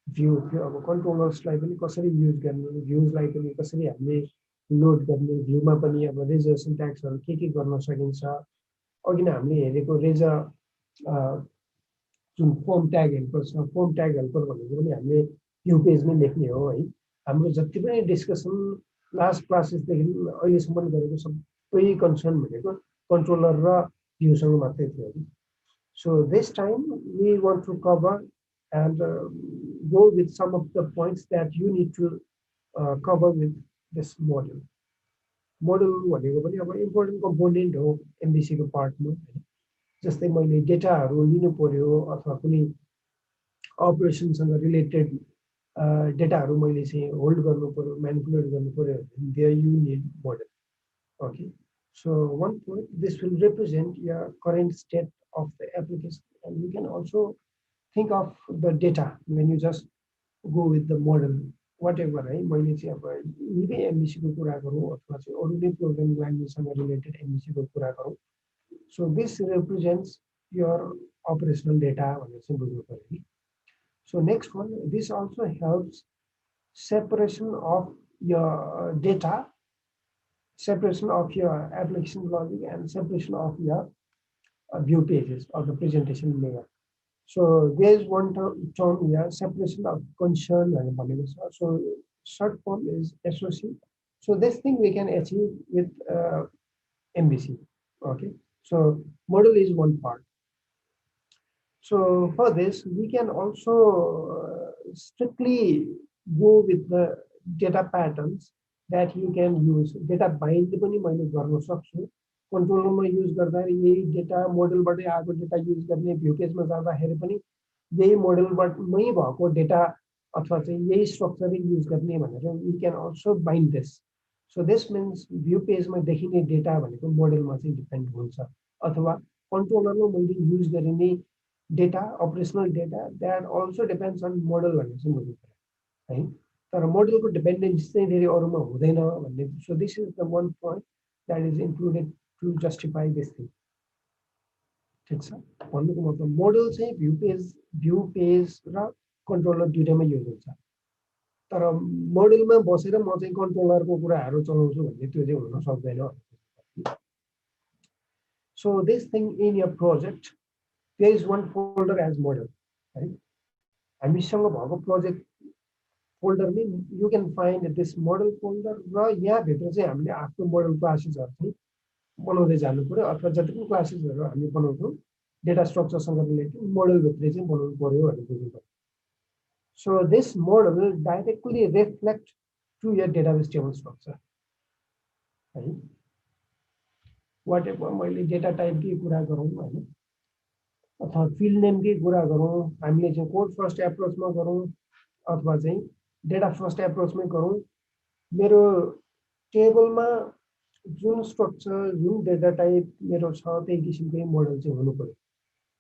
view थियो अब कन्ट्रोलर्सलाई पनि कसरी युज गर्ने भ्यूजलाई पनि कसरी हामीले लोड गर्ने भ्यूमा पनि अब रेजर सिन्ट्याक्सहरु के गर्न सकिन्छ अघि नै हामीले हेरेको रेजर जुन फर्म ट्याग हेल्पर छ फर्म ट्याग हेल्पर भनेको पनि हामीले भ्यू पेजमै लेख्ने हो है हाम्रो जति पनि डिस्कसन लास्ट क्लासेसदेखि अहिलेसम्म गरेको सबै कन्सर्न भनेको कन्ट्रोलर र भ्यूसँग मात्रै थियो So this time we want to cover and go with some of the points that you need to cover with this module. Module भनेको पनि अब इम्पोर्टेन्ट कम्पोनेन्ट हो MVC को पार्टमा जस्तै मैले डेटाहरु लिनु पर्यो अथवा कुनै अपरेसनसँग रिलेटेड डेटाहरु मैले चाहिँ होल्ड गर्नु पर्यो म्यानिपुलेट गर्नु पर्यो there you need model. Okay. So one point this will represent your current state of the application and you can also think of the data when you just go with the model whatever है मैले चाहिँ अब यही MVC को कुरा गरौँ अथवा चाहिँ अरु नै प्रोग्रामिङ ल्याङ्ग्वेजसँग रिलेटेड MVC को कुरा गरौँ so this represents your operational data भनेर चाहिँ बुझ्नु पर्यो नि so next one this also helps separation of your data separation of your application logic and separation of your view pages or the presentation layer. So there is one term here, separation of concern. So short form is SOC. So this thing we can achieve with MVC. Okay. So model is one part. So for this we can also strictly go with the data patterns that you can use. Data bind पनि मैले गर्न सक्छु कन्ट्रोलरमा use गर्दा यही data मोडलबाटै आएको data use गर्ने view पेजमा जाँदाखेरि पनि यही मोडलबाटमै भएको डेटा अथवा चाहिँ यही स्ट्रक्चर युज गर्ने भनेर we can also bind this so this means view पेजमा देखिने डेटा भनेको मोडलमा चाहिँ डिपेन्ड हुन्छ अथवा कन्ट्रोलरमा मैले युज गरिने data operational data that also depends on model भन्ने चाहिँ मैले है तर मोडलको डिपेन्डेन्सी चाहिँ धेरै अरूमा हुँदैन भन्ने so this is the one point that is included to justify this thing ठिक छ भन्नुको मतलब मोडल चाहिँ भ्यू पेज र कन्ट्रोलर दुईटैमा युज हुन्छ तर मोडलमा बसेर म चाहिँ कन्ट्रोलरको कुराहरू चलाउँछु भन्ने त्यो चाहिँ हुन सक्दैन so this thing in your project there is one folder as model है हामीसँग भएको प्रोजेक्ट फोल्डरमै you can find this model folder र यहाँभित्र चाहिँ हामीले आफ्नो मोडल क्लासेसहरू चाहिँ बनाउँदै जानु पर्यो अथवा जति पनि क्लासेसहरू हामी बनाउँछौँ डेटा स्ट्रक्चरसँग रिलेटेड मोडलभित्रै चाहिँ बनाउनु पर्यो भनेर बुझ्नु पर्यो So this model will directly reflect to your database table structure. Right? Whatever मैले data type की कुरा गरौँ हैन अथवा field name की कुरा गरौँ हामीले चाहिँ code first approach मा गरौँ अथवा चाहिँ data first approach मै गरौँ मेरो टेबलमा जुन स्ट्रक्चर जुन डेटा टाइप मेरो छ त्यही किसिमकै मोडल चाहिँ हुनु पर्यो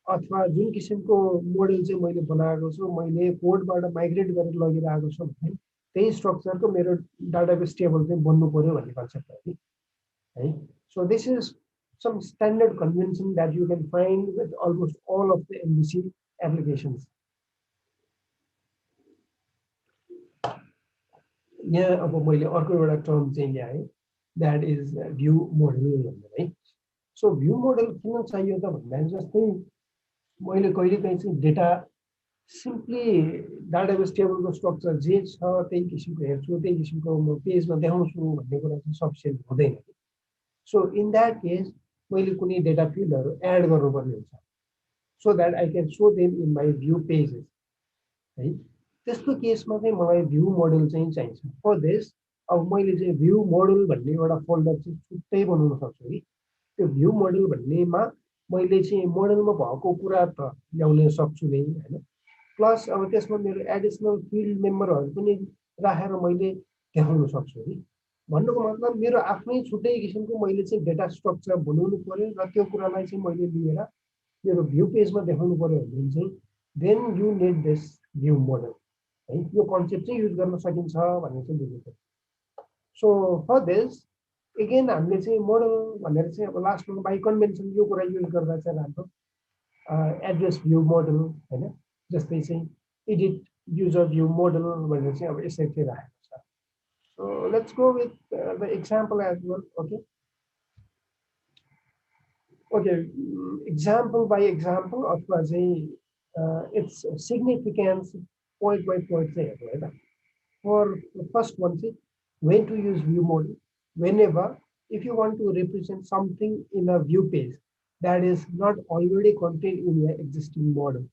अथवा जुन किसिमको मोडल चाहिँ मैले बनाएको छु मैले कोडबाट माइग्रेट गरेर लगिरहेको छु भने त्यही स्ट्रक्चरको मेरो डाटाबेस टेबल चाहिँ बन्नु पर्यो भन्ने कन्सेप्ट हो है so this is some standard convention that you can find with almost all of the NCC applications यहाँ अब मैले अर्को एउटा टर्म चाहिँ ल्याएँ द्याट इज भ्यू मोडल भनेर है सो भ्यू मोडल किन चाहियो त भन्दा जस्तै मैले कहिलेकाहीँ चाहिँ डेटा सिम्पली डाटाबेस टेबलको स्ट्रक्चर जे छ त्यही किसिमको हेर्छु त्यही किसिमको म पेजमा देखाउँछु भन्ने कुरा चाहिँ सफिसियन्ट हुँदैन सो इन द्याट केस मैले कुनै डेटा फिल्डहरू एड गर्नुपर्ने हुन्छ so that I can so them in my view pages है त्यस्तो केसमा चाहिँ मलाई भ्यू मोडल चाहिँ चाहिन्छ फर दिस अब मैले चाहिँ भ्यू मोडल भन्ने एउटा फोल्डर चाहिँ छुट्टै बनाउन सक्छु कि त्यो भ्यू मोडल भन्नेमा मैले चाहिँ मोडलमा भएको कुरा त ल्याउन सक्छु नै हैन प्लस अब त्यसमा मेरो एडिसनल फिल्ड मेम्बरहरू पनि राखेर मैले देखाउन सक्छु नि भन्नुको मतलब मेरो आफ्नै छुट्टै किसिमको मैले चाहिँ डेटा स्ट्रक्चर बनाउनु पर्यो र त्यो कुरालाई चाहिँ मैले लिएर मेरो भ्यू पेजमा देखाउनु पर्यो भने चाहिँ then you need this view model है यो कन्सेप्ट चाहिँ युज गर्न सकिन्छ भन्ने चाहिँ बुझ्नु पर्यो सो फर दिस अगेन हामीले चाहिँ मोडल भनेर चाहिँ अब लास्टमा बाई कन्भेन्सन यो कुरा युज गर्दा चाहिँ राम्रो एड्रेस भ्यू मोडल हैन जस्तै चाहिँ एडिट युजर भ्यू मोडल भनेर चाहिँ अब यसरी चाहिँ राखेको छ so let's go with the example as well okay okay example by example अथवा चाहिँ its significance point by point चाहिँ हेर्नु है त फर फर्स्ट वान चाहिँ when to use view model whenever if you want to represent something in a view page that is not already contained in your existing model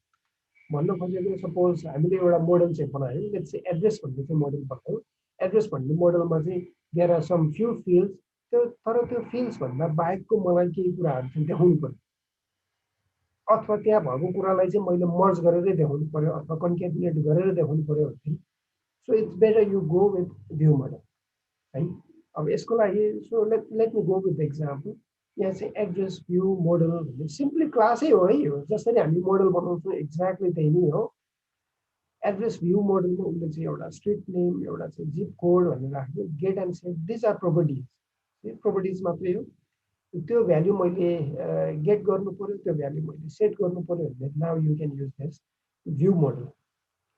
भन्नु खोजेको suppose हामीले एउटा model चाहिँ बनायौँ लेट्स से एड्रेस भन्ने चाहिँ model बनायौँ address भन्ने मोडलमा चाहिँ there are some few fields तर त्यो फिल्ड्स भन्दा बाहेकको मलाई केही कुराहरू चाहिँ देखाउनु पर्यो अथवा त्यहाँ भएको कुरालाई चाहिँ मैले मर्ज गरेरै देखाउनु पर्यो अथवा कन्क्याटिनेट गरेर देखाउनु पर्यो भने so it's better you go with view model है अब यसको लागि so let me go with example यहाँ चाहिँ एड्रेस भ्यू मोडल भन्ने सिम्पली क्लासै हो है यो जसरी हामी मोडल बनाउँछौँ एक्ज्याक्टली त्यही नै हो एड्रेस भ्यू मोडलमा उसले चाहिँ एउटा स्ट्रिट नेम एउटा चाहिँ जिप कोड भनेर राख्यो get and set this are properties properties मात्रै हो त्यो भ्याल्यु मैले गेट गर्नु पर्यो त्यो भ्याल्यु मैले सेट गर्नु पर्यो भने now you can use this view model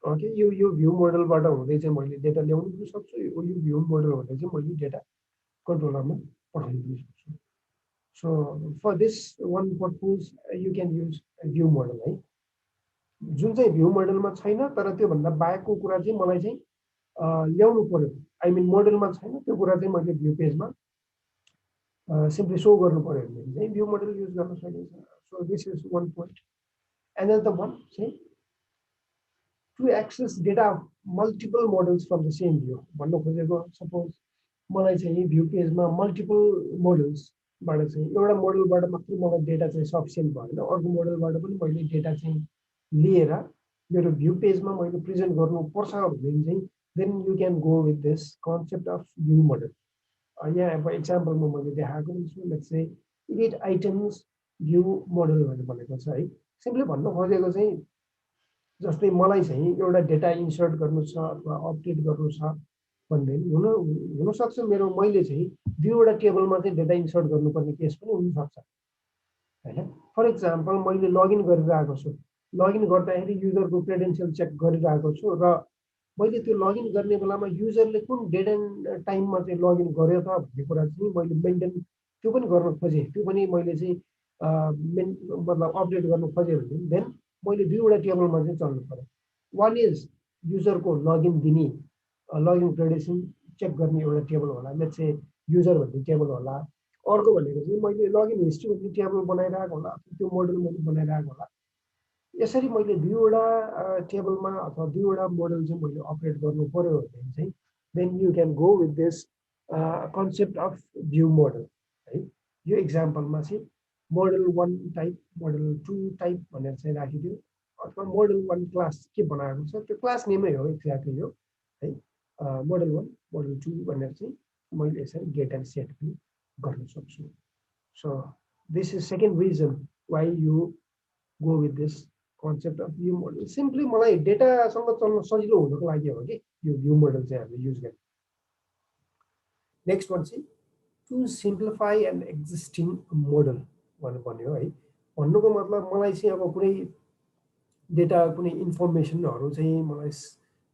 okay यो भ्यू मोडलबाट हुँदै चाहिँ मैले डेटा ल्याउनु पनि सक्छु यो भ्यू मोडल हुँदै चाहिँ मैले डेटा कन्ट्रोलरमा पठाउनु पनि सक्छु so for this one purpose you can use view model है जुन चाहिँ भ्यू मोडलमा छैन तर त्योभन्दा बाहेकको कुरा चाहिँ मलाई चाहिँ ल्याउनु पर्यो आई मिन मोडलमा छैन त्यो कुरा चाहिँ मैले भ्यू पेजमा सिम्पली सो गर्नु पर्यो भने चाहिँ भ्यू मोडल युज गर्न सकिन्छ so this is one point another one चाहिँ to access data of multiple models from the same view भन्नु खोजेको सपोज मलाई चाहिँ भ्यू पेजमा मल्टिपल मोडल्सबाट चाहिँ एउटा मोडलबाट मात्रै मलाई डेटा चाहिँ सफिसियन्ट भएन अर्को मोडलबाट पनि मैले डेटा चाहिँ लिएर मेरो भ्यू पेजमा मैले प्रेजेन्ट गर्नुपर्छ भने चाहिँ then you can go with this concept of view model यहाँ अब एक्जाम्पलमा मैले देखाएको छु let's say edit items view model भनेको छ है सिम्पली भन्न खोजेको चाहिँ जस्तै मलाई चाहिँ एउटा डेटा इन्सर्ट गर्नु छ अथवा अपडेट गर्नु छ भन्दै हुनसक्छ मेरो मैले चाहिँ दुईवटा टेबलमा चाहिँ डेटा इन्सर्ट गर्नुपर्ने केस पनि हुनसक्छ हैन फर एक्जाम्पल मैले लगइन गरिरहेको छु लगइन गर्दाखेरि युजरको क्रेडेन्सियल चेक गरिरहेको छु र मैले त्यो लगइन गर्ने बेलामा युजरले कुन डेट एन्ड टाइममा चाहिँ लगइन गर्यो त भन्ने कुरा चाहिँ मैले मेन्टेन त्यो पनि गर्न खोजेँ त्यो पनि मैले चाहिँ मतलब अपडेट गर्न खोजेँ भने देन मैले दुईवटा टेबलमा चाहिँ चल्नु पर्यो वान इज युजरको लगइन दिने लगइन क्रेडेन्सियल चेक गर्ने एउटा टेबल होला लेट्स से युजर भन्ने टेबल होला अर्को भनेको चाहिँ मैले लगइन हिस्ट्री भन्ने टेबल बनाइरहेको होला त्यो मोडल मैले बनाइरहेको होला यसरी मैले दुईवटा टेबलमा अथवा दुईवटा मोडल चाहिँ मैले अपरेट गर्नु पर्यो भने चाहिँ then you can go with this concept of view model है यो एक्जाम्पलमा चाहिँ मोडल 1 टाइप मोडल 2 टाइप भनेर चाहिँ राखिदियो अथवा मोडल 1 क्लास के बनाएको छ त्यो क्लास नेमै हो एक्ज्याक्टली हो है मोडल 1 मोडल 2 भनेर चाहिँ मैले यसरी गेट एन्ड सेट पनि गर्न सक्छु so this is second reason why you go with this concept of view model simply मलाई डेटासँग चल्न सजिलो हुनको लागि हो कि यो भ्यू मोडल चाहिँ हामीले युज गर्ने नेक्स्ट वान चाहिँ to simplify an existing model भन्यो है भन्नुको मतलब मलाई चाहिँ अब कुनै डेटा कुनै इन्फर्मेसनहरू चाहिँ मलाई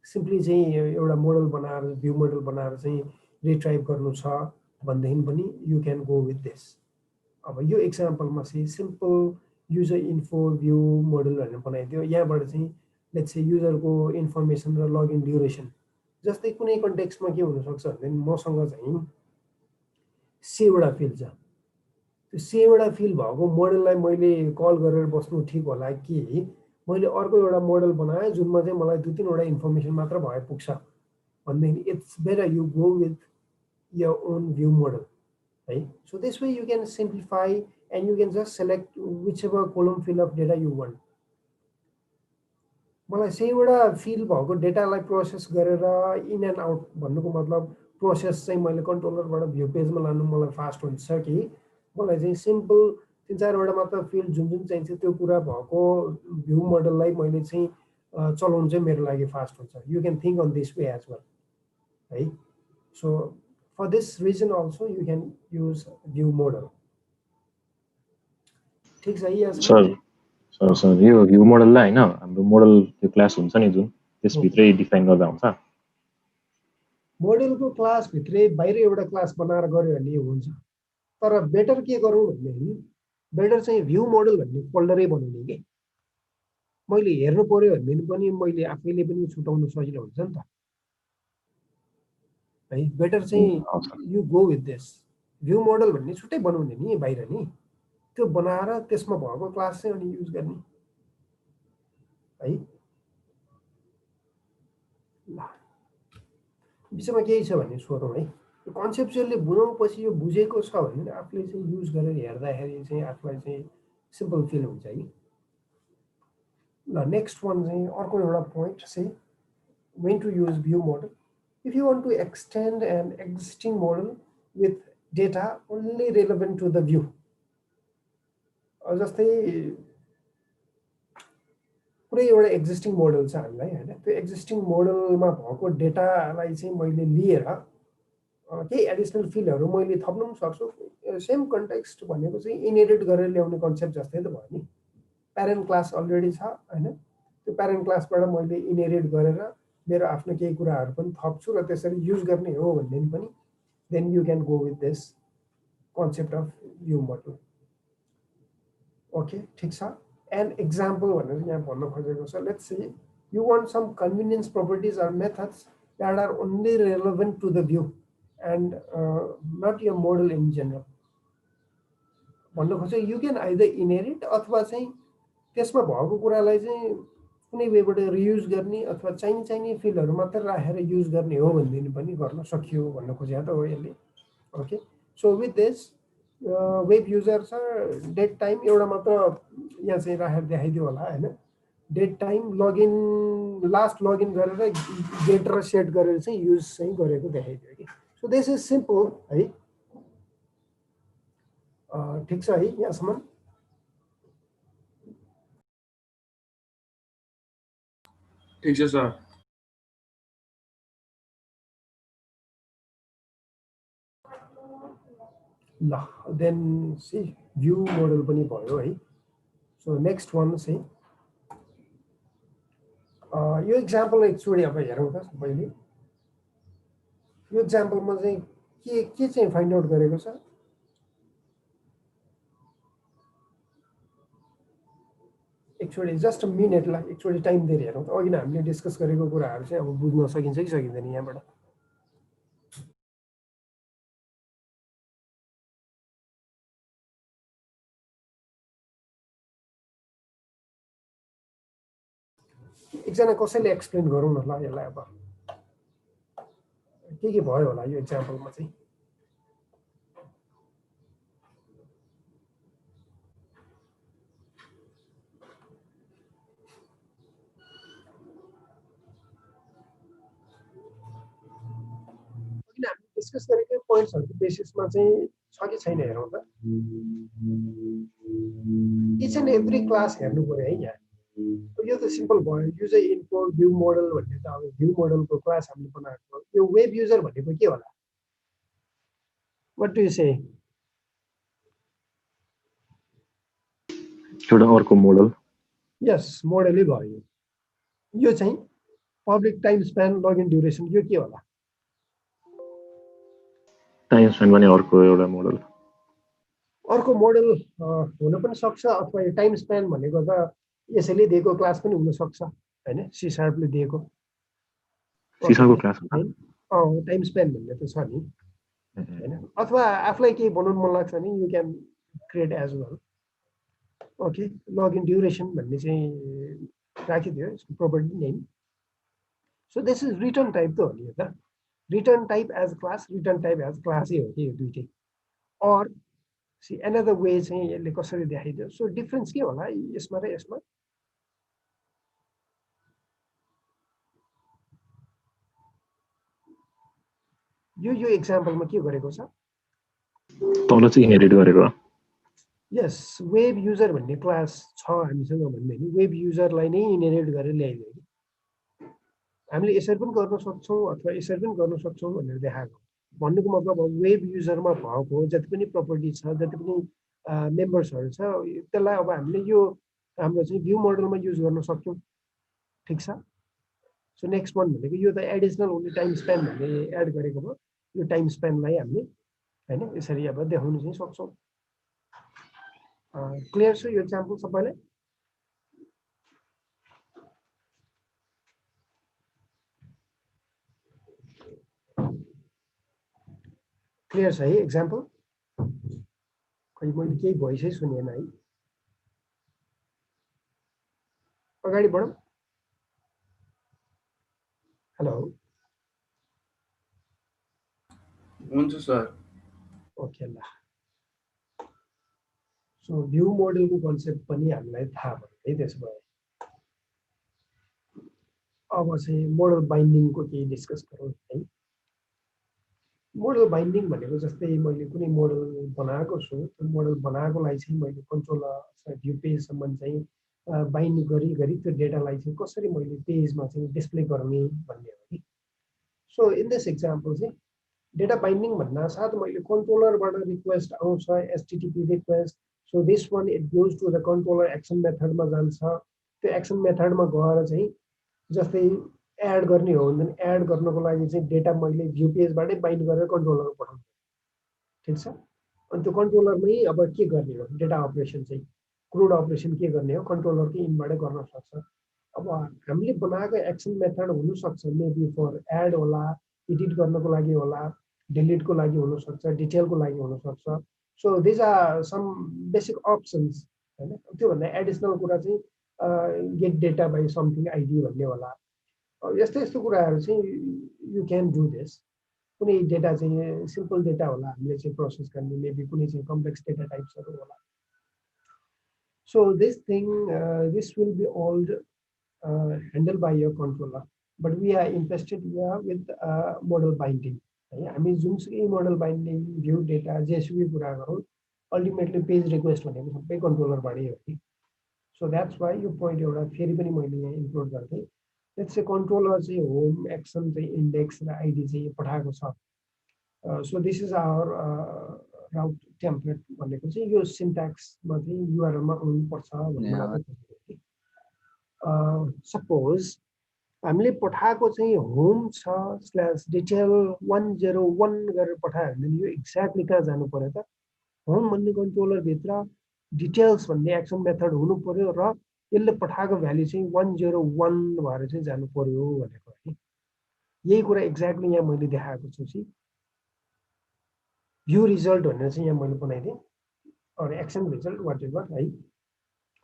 सिम्पली चाहिँ एउटा मोडल बनाएर भ्यू मोडल बनाएर चाहिँ रिट्राइभ गर्नु छ भनेदेखि पनि you can go with this अब यो एक्जाम्पलमा चाहिँ सिम्पल युजर इन्फो भ्यू मोडलहरू बनाइदियो यहाँबाट चाहिँ लेट्स से युजरको इन्फर्मेसन र लगइन ड्युरेसन जस्तै कुनै कन्टेक्स्टमा के हुनसक्छ भने मसँग चाहिँ 100 वटा फिल्ड छ त्यो 100 वटा फिल्ड भएको मोडललाई मैले कल गरेर बस्नु ठिक होला कि मैले अर्को एउटा मोडल बनाएँ जुनमा चाहिँ मलाई 2-3 वटा इन्फर्मेसन मात्र भए पुग्छ भनेदेखि it's better you go with your own view model right so this way you can simplify and you can just select whichever column fill of data you want मलाई 100 वटा फिल भएको डेटालाई प्रोसेस गरेर in and out भन्नुको मतलब process चाहिँ मैले कन्ट्रोलरबाट view पेजमा लानु मलाई फास्ट हुन्छ कि मलाई चाहिँ सिम्पल 3-4 वटा मात्र फिल्ड जुन जुन चाहिन्छ त्यो कुरा भएको भ्यू मोडललाई मैले चाहिँ चलाउनु चाहिँ मेरो लागि फास्ट हुन्छ you can think on this way as well है so for this reason also you can use view model ठीक छ यस सर यो भ्यू मोडललाई हैन हाम्रो मोडल त्यो क्लास हुन्छ नि जुन त्यस भित्रै डिफाइन गर्दा हुन्छ मोडलको क्लास भित्रै बाहिर एउटा क्लास बनाएर गर्यो भने हुन्छ तर बेटर के गरौँ भन्ने बेटर चाहिँ भ्यू मोडल भन्ने फोल्डरै बनाउने के मैले हेर्नु पर्यो भने पनि मैले आफैले पनि छुटाउन सजिलो हुन्छ नि त है बेटर चाहिँ you go with this view model भन्ने छुट्टै बनाउने नि बाहिर नि त्यो बनाएर त्यसमा भएको क्लास चाहिँ अनि युज गर्ने है ल विषयमा केही छ भने सोधौँ है यो कन्सेप्चुअली बुझौँ पछि यो बुझेको छ भने आफूले चाहिँ युज गरेर हेर्दाखेरि चाहिँ आफूलाई चाहिँ सिम्पल फिल हुन्छ है ल नेक्स्ट वान चाहिँ अर्को एउटा पोइन्ट चाहिँ when to use view model if you want to extend an existing model with data only relevant to the view जस्तै कुनै एउटा एक्जिस्टिङ मोडल छ हामीलाई हैन त्यो एक्जिस्टिङ मोडलमा भएको डेटालाई चाहिँ मैले लिएर केही एडिसनल फिल्डहरू मैले थप्नु पनि सक्छु सेम कन्टेक्स्ट भनेको चाहिँ इनहेरिट गरेर ल्याउने कन्सेप्ट जस्तै त भयो नि प्यारेन्ट क्लास अलरेडी छ हैन त्यो प्यारेन्ट क्लासबाट मैले इनहेरिट गरेर मेरो आफ्नो केही कुराहरू पनि थप्छु र त्यसरी युज गर्ने हो भने पनि then you can go with this concept of view model okay ठीक छ एन एक्जाम्पल भनेर यहाँ भन्न खोजेको छ let's say you want some convenience properties or methods that are only relevant to the view and not your model in general भन्न खोज्छ you can either inherit अथवा चाहिँ त्यसमा भएको कुरालाई चाहिँ कुनै वेबाट रियुज गर्ने अथवा चाहिने फिल्डहरू मात्र राखेर युज गर्ने हो भनेदेखि पनि गर्न सकियो भन्न खोजेको त हो यसले okay so with this web user छ डेट टाइम एउटा मात्र यहाँ चाहिँ राखेर देखाइदियो होला हैन date time login last login गरेर गेट र सेट गरेर चाहिँ युज चाहिँ गरेको देखाइदियो कि So this is simple है ठीक छ है यहाँसम्म ठीक छ सर ल देन सी भ्यू मोडल पनि भयो है सो नेक्स्ट वान चाहिँ यो एक्जाम्पल एकचोटि अब हेरौँ त सबैले यो एक्जाम्पलमा चाहिँ के चाहिँ फाइन्ड आउट गरेको छ एकचोटि जस्ट मिनेटलाई एकचोटि टाइम दिएर हेरौँ त अघि नै हामीले डिस्कस गरेको कुराहरू चाहिँ अब बुझ्न सकिन्छ कि सकिँदैन यहाँबाट एकजना कसैले एक्सप्लेन गरौँ न ल यसलाई अब के भयो होला यो एक्जाम्पलमा चाहिँ किन हामी डिस्कस गरेको पोइन्ट्सहरुको बेसिसमा चाहिँ छ कि छैन हेरौँ त इच एन्ड एभ्री क्लास हेर्नु पर्यो है यहाँ यो त सिम्पल भयो युजर इन्फो भ्यू मोडल भन्ने त अब भ्यू मोडलको क्लास हामीले बनाएको यो वेब युजर भनेको के होला व्हाट डु यु से एउटा अर्को मोडल यस मोडलै भयो यो चाहिँ public time span login duration यो के होला टाइम स्प्यान भने अर्को एउटा मोडल हुन पनि सक्छ अथवा टाइम स्प्यान भनेको त यसैले दिएको क्लास पनि हुन सक्छ हैन सी शार्पले दिएको सिसाको क्लास टाइम स्प्यान भन्ने त छ नि हैन अथवा आफुलाई केही बनाउन मन लाग्छ नि you can create as well okay login duration भन्ने चाहिँ राखिदियो यसको property name so this is return type त हो नि यो त return type as class return type as क्लासै हो कि यो दुईटै अर सी अनदर वे चाहिँ यसले कसरी देखाइदियो सो डिफरेन्स के होला यसमा र यसमा यो एक्जाम्पलमा के गरेको छ तल चाहिँ इनहेरिट गरेको यस वेब युजर भन्ने क्लास छ हामीसँग भन्दै नि वेब युजरलाई नै इनहेरिट गरेर ल्याइदियो कि हामीले यसरी पनि गर्न सक्छौँ अथवा यसरी पनि गर्न सक्छौँ भनेर देखाएको भन्नुको मतलब वेब युजरमा भएको जति पनि प्रपर्टी छ जति पनि मेम्बर्सहरू छ त्यसलाई अब हामीले यो हाम्रो चाहिँ भ्यू मोडलमा युज गर्न सक्छौँ ठिक छ सो नेक्स्ट वान भनेको यो त एडिसनल ओन्ली टाइम स्प्यान भन्ने एड गरेको भयो यो टाइम स्प्यानलाई हामीले हैन यसरी अब देखाउन चाहिँ सक्छौँ क्लियर छ यो एक्जाम्पल सबैलाई क्लियर छ है एक्जाम्पल खै मैले केही भोइसै सुनेन है अगाडि बढौँ हेलो हुन्छ सर ओके ल सो भ्यू मोडलको कन्सेप्ट पनि हामीलाई थाहा भयो है त्यसो भए अब चाहिँ मोडल बाइन्डिङको केही डिस्कस गरौँ है मोडल बाइन्डिङ भनेको जस्तै मैले कुनै मोडल बनाएको छु त्यो मोडल बनाएकोलाई चाहिँ मैले कन्ट्रोलर भ्यू पेजसम्म चाहिँ बाइन्ड गरी त्यो डेटालाई चाहिँ कसरी मैले पेजमा चाहिँ डिस्प्ले गर्ने भन्ने हो कि सो इन दिस एक्जाम्पल चाहिँ डेटा बाइन्डिङ भन्न साथ मैले कन्ट्रोलरबाट रिक्वेस्ट आउँछ HTTP request so this one it goes to the controller action मेथडमा जान्छ त्यो एक्सन मेथडमा गएर चाहिँ जस्तै एड गर्ने हो भने एड गर्नको लागि चाहिँ डेटा मैले भ्यू पेजबाटै बाइन्ड गरेर कन्ट्रोलरमा पठाउँछु ठिक छ अनि त्यो कन्ट्रोलरमै अब के गर्ने हो डेटा अपरेसन चाहिँ क्रुड अपरेसन के गर्ने हो कन्ट्रोलरकै इनबाटै गर्न सक्छ अब हामीले बनाएको एक्सन मेथड हुनसक्छ मेबी फर एड होला एडिट गर्नको लागि होला डिलिटको लागि हुनसक्छ डिटेलको लागि हुनसक्छ so these are some basic options हैन त्योभन्दा एडिसनल कुरा चाहिँ get data by something ID भन्ने होला यस्तो यस्तो कुराहरू चाहिँ यु क्यान डु दिस कुनै डेटा चाहिँ सिम्पल डेटा होला हामीले चाहिँ प्रोसेस गर्ने मेबी कुनै चाहिँ कम्प्लेक्स डेटा टाइप्सहरू होला so this thing this will be all handled by your controller but we are interested here with model binding है हामी जुनसुकै मोडल बाइन्डिङ भ्यू डेटा जेसुकै कुरा गरौँ अल्टिमेटली पेज रिक्वेस्ट भनेको सबै कन्ट्रोलरबाटै हो कि सो द्याट्स वाइ यो पोइन्ट एउटा फेरि पनि मैले यहाँ इन्क्लुड गर्दै लेट्स से कन्ट्रोलर चाहिँ होम एक्सन चाहिँ इन्डेक्स र आइडी चाहिँ पठाएको छ so this is our route template भनेको चाहिँ यो सिन्ट्याक्समा चाहिँ युआरएलमा आउनुपर्छ भन्ने मात्रै खोजेको कि सपोज हामीले पठाएको चाहिँ होम छ / डिटेल 101 गरेर पठायो भने यो एक्ज्याक्टली कहाँ जानु पर्यो त होम भन्ने कन्ट्रोलरभित्र डिटेल्स भन्ने एक्सन मेथड हुनु पर्यो र यसले पठाएको भ्यालु चाहिँ 101 भएर चाहिँ जानु पर्यो भनेको है यही कुरा एक्ज्याक्टली यहाँ मैले देखाएको छु चाहिँ भ्यू रिजल्ट भनेर चाहिँ यहाँ मैले बनाइदिएँ or action result whatever है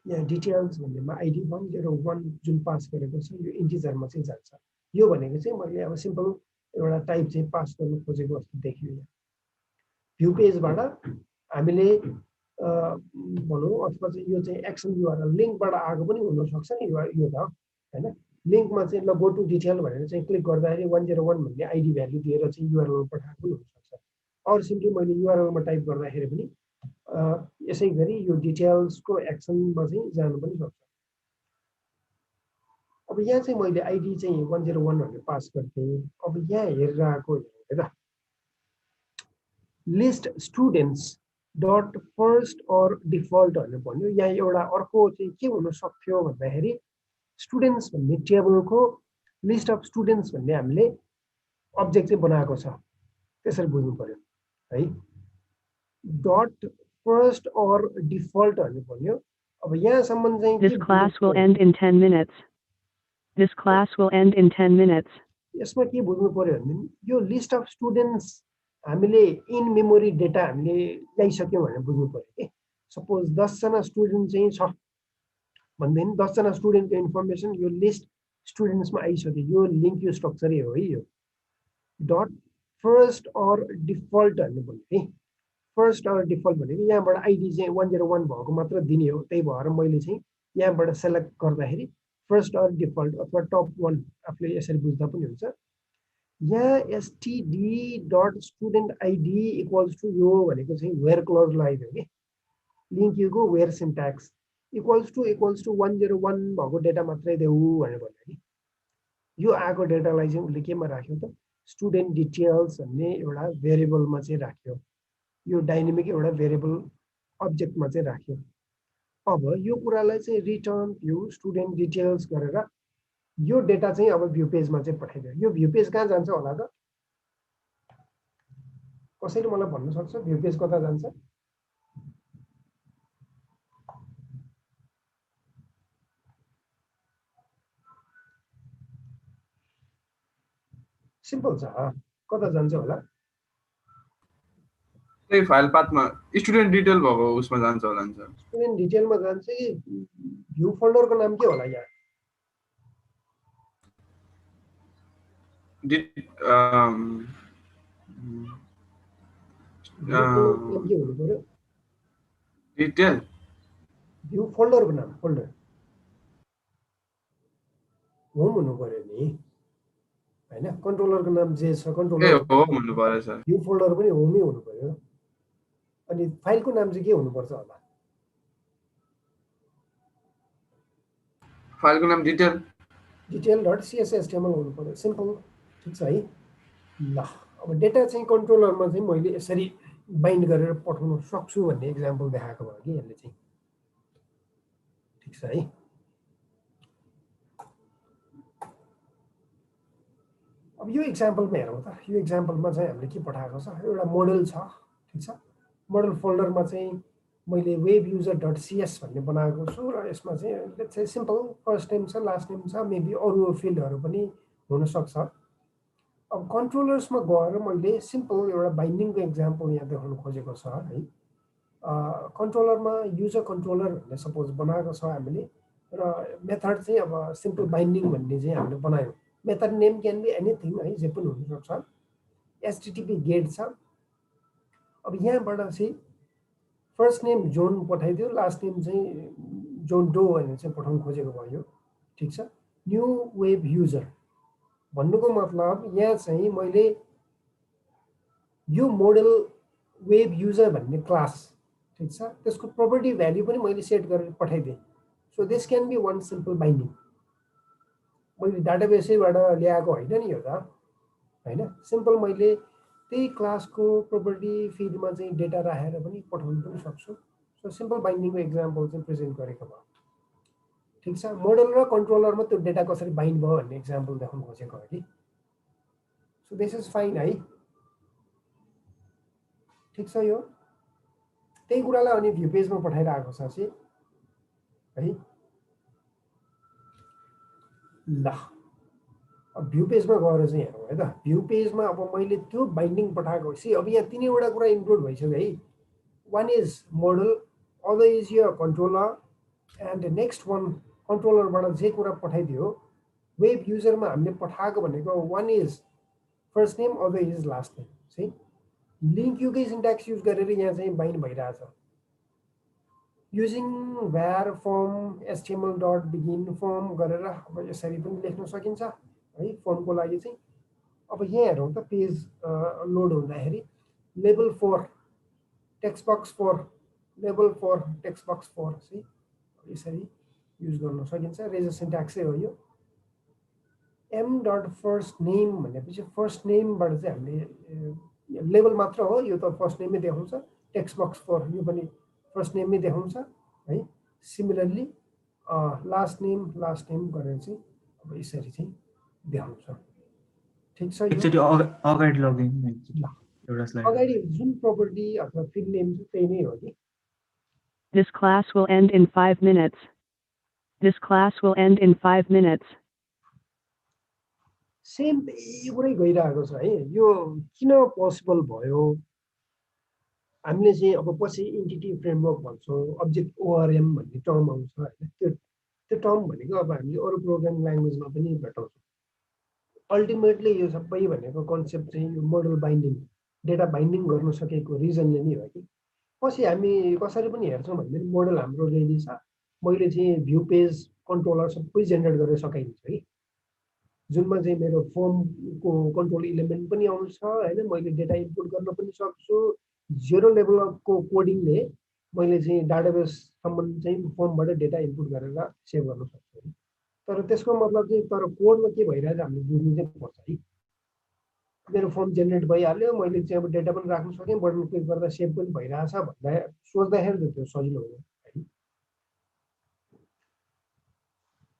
यहाँ डिटेल्स भन्नेमा आइडी 101 जुन पास गरेको छ यो इन्टिजरमा चाहिँ जान्छ यो भनेको चाहिँ मैले अब सिम्पल एउटा टाइप चाहिँ पास गर्न खोजेको जस्तो देखियो यहाँ भ्यू पेजबाट हामीले भनौँ अथवा चाहिँ यो चाहिँ एक्सन युआरएल लिङ्कबाट आएको पनि हुनसक्छ नि यो त होइन लिङ्कमा चाहिँ ल गो टु डिटेल भनेर चाहिँ क्लिक गर्दाखेरि 101 भन्ने आइडी भ्यालु दिएर चाहिँ युआरएल पठाएको पनि हुनसक्छ अरू सिम्पली मैले युआरएलमा टाइप गर्दाखेरि पनि यसै गरी यो डिटेल्सको एक्सनमा चाहिँ जानु पनि सक्छ अब यहाँ चाहिँ मैले आइडी चाहिँ 101 भनेर पास गर्थेँ अब यहाँ हेरेर आएको हेर list students dot first or default भनेर भन्यो यहाँ एउटा अर्को चाहिँ के हुन सक्थ्यो भन्दाखेरि स्टुडेन्ट्स भन्ने टेबलको लिस्ट अफ स्टुडेन्ट्स भन्ने हामीले अब्जेक्ट चाहिँ बनाएको छ त्यसरी बुझ्नु पर्यो है डट फर्स्ट अर डिफल्ट भनेर भन्यो अब यहाँसम्म चाहिँ This class will end in 10 minutes. This class will end in 10 minutes. यसमा के बुझ्नु पर्यो भने यो लिस्ट अफ स्टुडेन्ट्स हामीले इन मेमोरी डेटा हामीले ल्याइसक्यौँ भनेर बुझ्नु पर्यो कि सपोज 10 जना स्टुडेन्ट चाहिँ छ भन्दैन 10 जना स्टुडेन्टको इन्फर्मेसन यो लिस्ट स्टुडेन्ट्समा आइसक्यो यो लिङ्क यो स्ट्रक्चरै हो है यो डट फर्स्ट अर डिफल्ट भन्ने भन्यो है फर्स्ट अर डिफल्ट भनेको यहाँबाट आइडी चाहिँ 101 भएको मात्र दिने हो त्यही भएर मैले चाहिँ यहाँबाट सेलेक्ट गर्दाखेरि फर्स्ट अर डिफल्ट अथवा टप 1 आफूले यसरी बुझ्दा पनि हुन्छ यहाँ STD dot student ID equals to यो भनेको चाहिँ वेयर क्लोज लगाइदियो कि लिङ्क युको वेयर सिन्ट्याक्स इक्वल्स टु 101 भएको डेटा मात्रै देऊ भनेर भन्यो कि यो आएको डेटालाई चाहिँ उसले केमा राख्यो त स्टुडेन्ट डिटेल्स भन्ने एउटा भेरिएबलमा चाहिँ राख्यो यो डाइनामिक एउटा भेरिएबल अब्जेक्टमा चाहिँ राख्यो अब यो कुरालाई चाहिँ रिटर्न भ्यू स्टुडेन्ट डिटेल्स गरेर यो डेटा चाहिँ अब भ्यू पेजमा चाहिँ पठाइदियो यो भ्यू पेज कहाँ जान्छ होला त कसैले मलाई भन्न सक्छ भ्यू पेज कता जान्छ सिम्पल छ कता जान्छ होला त्यही फाइल पाथमा स्टुडेन्ट डिटेल भएको उसमा जान्छ होला नि सर स्टुडेन्ट डिटेलमा जान्छ कि भ्यू फोल्डरको नाम के होला यहाँ के हुनु पर्यो डिटेल भ्यू फोल्डरको नाम फोल्डर होम हुनु पर्यो नि हैन कन्ट्रोलरको नाम जे छ कन्ट्रोलर हो भन्नु पर्यो सर भ्यू फोल्डर पनि होमै हुनु पर्यो अनि फाइलको नाम चाहिँ के हुनुपर्छ होला फाइलको नाम डिटेल डिटेल.cshtml हुनु पर्यो सिम्पल ठीक छ है ल अब डेटा चाहिँ कन्ट्रोलरमा चाहिँ मैले यसरी बाइन्ड गरेर पठाउन सक्छु भन्ने एक्जाम्पल देखाएको भयो कि यसले चाहिँ ठीक छ है अब यो एक्जाम्पलमा हेरौँ त यो एक्जाम्पलमा चाहिँ हामीले के पठाएको छ एउटा मोडल छ ठीक छ मोडल फोल्डरमा चाहिँ मैले वेब युजर डट सीएस भन्ने बनाएको छु र यसमा चाहिँ let's say simple first name छ लास्ट नेम छ मेबी अरू फिल्डहरू पनि हुन सक्छ अब कन्ट्रोलर्समा गएर मैले सिम्पल एउटा बाइन्डिङको एक्जाम्पल यहाँ देखाउन खोजेको छ है कन्ट्रोलरमा युजर कन्ट्रोलर भन्ने सपोज बनाएको छ हामीले र मेथड चाहिँ अब सिम्पल बाइन्डिङ भन्ने चाहिँ हामीले बनायौँ method name can be anything है जे पनि हुनसक्छ एचटीटीपी गेट छ अब यहाँबाट चाहिँ फर्स्ट नेम जोन पठाइदियो लास्ट नेम चाहिँ जोन डो भनेर चाहिँ पठाउन खोजेको भयो ठीक छ न्यू वेब युजर भन्नुको मतलब यहाँ चाहिँ मैले यो मोडल वेब युजर भन्ने क्लास ठीक छ त्यसको प्रोपर्टी भ्याल्यु पनि मैले सेट गरेर पठाइदिएँ so this can be one simple binding मैले डाटाबेसैबाट ल्याएको होइन नि यो त हैन सिम्पल मैले त्यही क्लासको प्रोपर्टी फिल्डमा चाहिँ डेटा राखेर पनि पठाउन पनि सक्छु सो सिम्पल बाइन्डिङको एक्जाम्पल चाहिँ प्रेजेन्ट गरेको भयो ठीक छ मोडल र कन्ट्रोलरमा त्यो डेटा कसरी बाइन्ड भयो भन्ने एक्जाम्पल देखाउन खोजेको हो कि सो दिस इज फाइन है ठीक छ यो त्यही कुरालाई अनि भ्यू पेजमा पठाएर आएको छ चाहिँ है ल अब भ्यू पेजमा गएर चाहिँ हेरौँ है त भ्यू पेजमा अब मैले त्यो बाइन्डिङ पठाएको सी अब यहाँ तीनैवटा कुरा इन्क्लुड भइसक्यो है one is model other is यो कन्ट्रोलर एन्ड नेक्स्ट वान कन्ट्रोलरबाट जे कुरा पठाइदियो वेब युजरमा हामीले पठाएको भनेको one is first name other is last name चाहिँ लिङ्क युकै सिन्ट्याक्स युज गरेर यहाँ चाहिँ बाइन्ड भइरहेछ using var form HTML dot begin form गरेर अब यसरी पनि लेख्न सकिन्छ है फर्मको लागि चाहिँ अब यहाँ हेरौँ त पेज लोड हुँदाखेरि level 4 text box 4 level 4 text box 4 चाहिँ यसरी युज गर्न सकिन्छ रेजर सिन्ट्याक्सै हो यो एम डट फर्स्ट नेम भनेपछि फर्स्ट नेमबाट चाहिँ हामीले लेभल मात्र हो यो त फर्स्ट नेमै देखाउँछ टेक्स्ट बक्स 4 यो पनि फर्स्ट नेममै देखाउँछ है सिमिलरली लास्ट नेम गरेर चाहिँ अब यसरी चाहिँ देखाउँछ ठीक छ एकचोटि अगाडि लगिन एउटा स्लाइड अगाडि जुन प्रोपर्टी अथवा फिल्ड नेम चाहिँ त्यही नै हो कि This class will end in 5 minutes. This class will end in 5 minutes. Same त्यही कुरै गइरहेको छ है यो किन पोसिबल भयो हामीले चाहिँ अब पछि इन्टिटी फ्रेमवर्क भन्छौँ अब्जेक्ट ओआरएम भन्ने टर्म आउँछ होइन त्यो टर्म भनेको अब हामीले अरू प्रोग्रामिङ ल्याङ्ग्वेजमा पनि भेटाउँछौँ अल्टिमेटली यो सबै भनेको कन्सेप्ट चाहिँ यो मोडल बाइन्डिङ डेटा बाइन्डिङ गर्न सकेको रिजनले नै हो कि पछि हामी कसरी पनि हेर्छौँ भने मोडल हाम्रो रेडी छ मैले चाहिँ भ्यू पेज कन्ट्रोलर सबै जेनेरेट गरेर सकाइदिन्छु है जुनमा चाहिँ मेरो फर्मको कन्ट्रोल इलिमेन्ट पनि आउँछ होइन मैले डेटा इनपुट गर्न पनि सक्छु जेरो लेभलको कोडिङले मैले चाहिँ डाटाबेससम्म चाहिँ फर्मबाट डेटा इनपुट गरेर सेभ गर्न सक्छु तर त्यसको मतलब चाहिँ तर कोडमा के भइरहेछ हामीले बुझ्नु चाहिँ पर्छ है मेरो फर्म जेनेरेट भइहाल्यो मैले चाहिँ अब डेटा पनि राख्न सकेँ बटन क्लिक गर्दा सेभ पनि भइरहेछ भन्दा सोच्दाखेरि त्यो सजिलो हो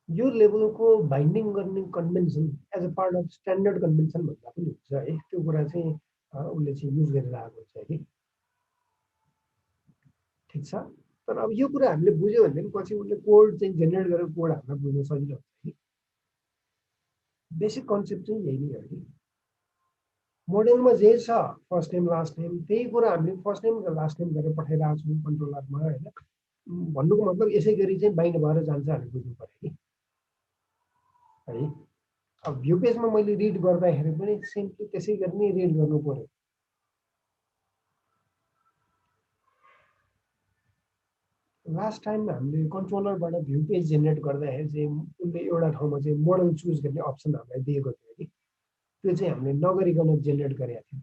यो लेभलको बाइन्डिङ गर्ने convention as a part of standard convention भन्दा पनि हुन्छ है त्यो कुरा चाहिँ उसले चाहिँ युज गरेर आएको हुन्छ कि ठिक छ तर अब यो कुरा हामीले बुझ्यो भने पछि उसले कोड चाहिँ जेनेरेट गरेर कोड हामीलाई बुझ्न सजिलो हुन्छ कि बेसिक कन्सेप्ट चाहिँ यही नै हो कि मोडलमा जे छ फर्स्ट नेम लास्ट नेम त्यही कुरा हामीले फर्स्ट नेम र लास्ट नेम गरेर पठाइरहेको छौँ कन्ट्रोलरमा होइन भन्नुको मतलब यसै गरी चाहिँ बाइन्ड भएर जान्छ हामीले बुझ्नु पर्यो कि है अब भ्यू पेजमा मैले रिड गर्दाखेरि पनि सिम्पली त्यसै गरी नै रिड गर्नु पर्यो लास्ट टाइम हामीले कन्ट्रोलरबाट भ्यू पेज जेनेरेट गर्दाखेरि चाहिँ उसले एउटा ठाउँमा चाहिँ मोडल चुज गर्ने अप्सन हामीलाई दिएको थियो कि त्यो चाहिँ हामीले नगरिकन जेनेरेट गरेका थियौँ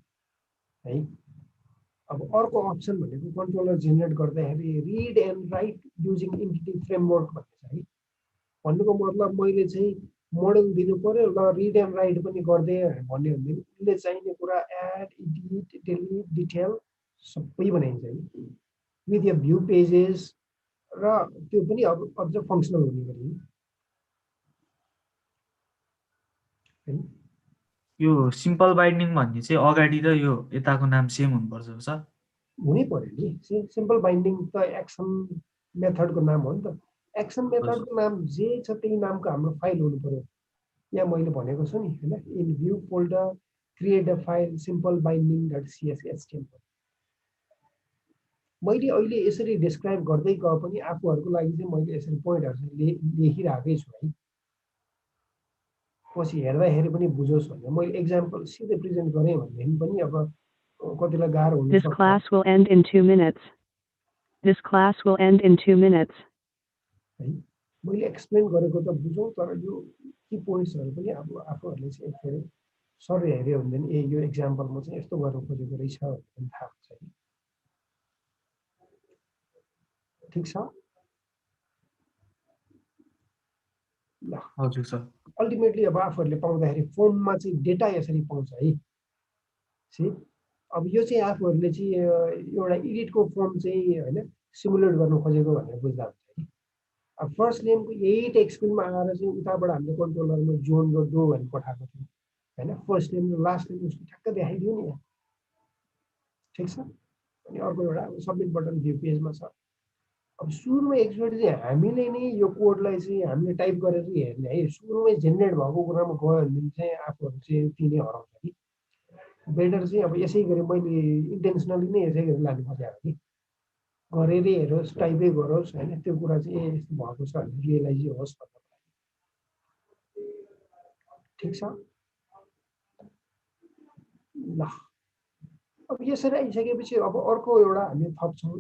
है अब अर्को अप्सन भनेको कन्ट्रोलर जेनेरेट गर्दाखेरि read and write using entity framework भन्ने छ है भन्नुको मतलब मैले चाहिँ मोडल दिनु पर्यो ल रिड एन्ड राइट पनि गर्दै भन्यो भने उसले चाहिने कुरा एड एडिट डिलिट डिटेल सबै बनाइन्छ है विथ य भ्यू पेजेस र त्यो पनि अब अझ फङ्सनल हुने गरी है यो सिम्पल बाइन्डिङ भन्ने चाहिँ अगाडि र यो यताको नाम सेम हुनुपर्छ सर हुनै पर्यो नि सिम्पल बाइन्डिङ त एक्सन मेथडको नाम हो नि त एक्सन मेथडको नाम जे छ त्यही नामको हाम्रो फाइल हुनु पर्यो यहाँ मैले भनेको छु नि होइन in view folder create a file simple binding dot CSHTML मैले अहिले यसरी डिस्क्राइब गर्दै गए पनि आफूहरूको लागि चाहिँ मैले यसरी पोइन्टहरू लेखिरहेकै छु है पछि हेर्दाखेरि पनि बुझोस् भनेर मैले एक्जाम्पल सिधै प्रेजेन्ट गरेँ भनेदेखि पनि अब कतिलाई गाह्रो हुन्छ This class will end in 2 minutes. This class will end in 2 minutes. है मैले एक्सप्लेन गरेको त बुझौँ तर यो की पोइन्ट्सहरू पनि अब आफूहरूले चाहिँ एकचोटि सर हेऱ्यो भने ए यो एक्जाम्पलमा चाहिँ यस्तो गर्नु खोजेको रहेछ भन्ने थाहा हुन्छ नि ठीक छ ल हजुर सर अल्टिमेटली अब आफूहरूले पाउँदाखेरि फर्ममा चाहिँ डेटा यसरी पाउँछ है अब यो चाहिँ आफूहरूले चाहिँ एउटा एडिटको फर्म चाहिँ होइन सिमुलेट गर्नु खोजेको भनेर बुझ्दा हुन्छ है अब फर्स्ट नेमको यही टेक्स्ट फिल्डमा आएर चाहिँ उताबाट हामीले कन्ट्रोलरमा जोन र डो भनेर पठाएको थियौँ होइन फर्स्ट नेम र लास्ट नेम उसको ठ्याक्क देखाइदियो नि यहाँ ठिक छ अनि अर्को एउटा अब सबमिट बटन भ्यू पेजमा छ अब सुरुमा एकचोटि चाहिँ हामीले नै यो कोडलाई चाहिँ हामीले टाइप गरेर हेर्ने है सुरुमै जेनेरेट भएको कुरामा गयो भने चाहिँ आफूहरू चाहिँ तिनै हराउँछ कि बेटर चाहिँ अब यसै गरी मैले इन्टेन्सनली नै यसै गरी लानु खोजेको कि गरेरै हेरोस् टाइपै गरोस् होइन त्यो कुरा चाहिँ यस्तो भएको छ भने रियलाइज होस् भन्नको लागि ठिक छ ल अब यसरी आइसकेपछि अब अर्को एउटा हामी थप्छौँ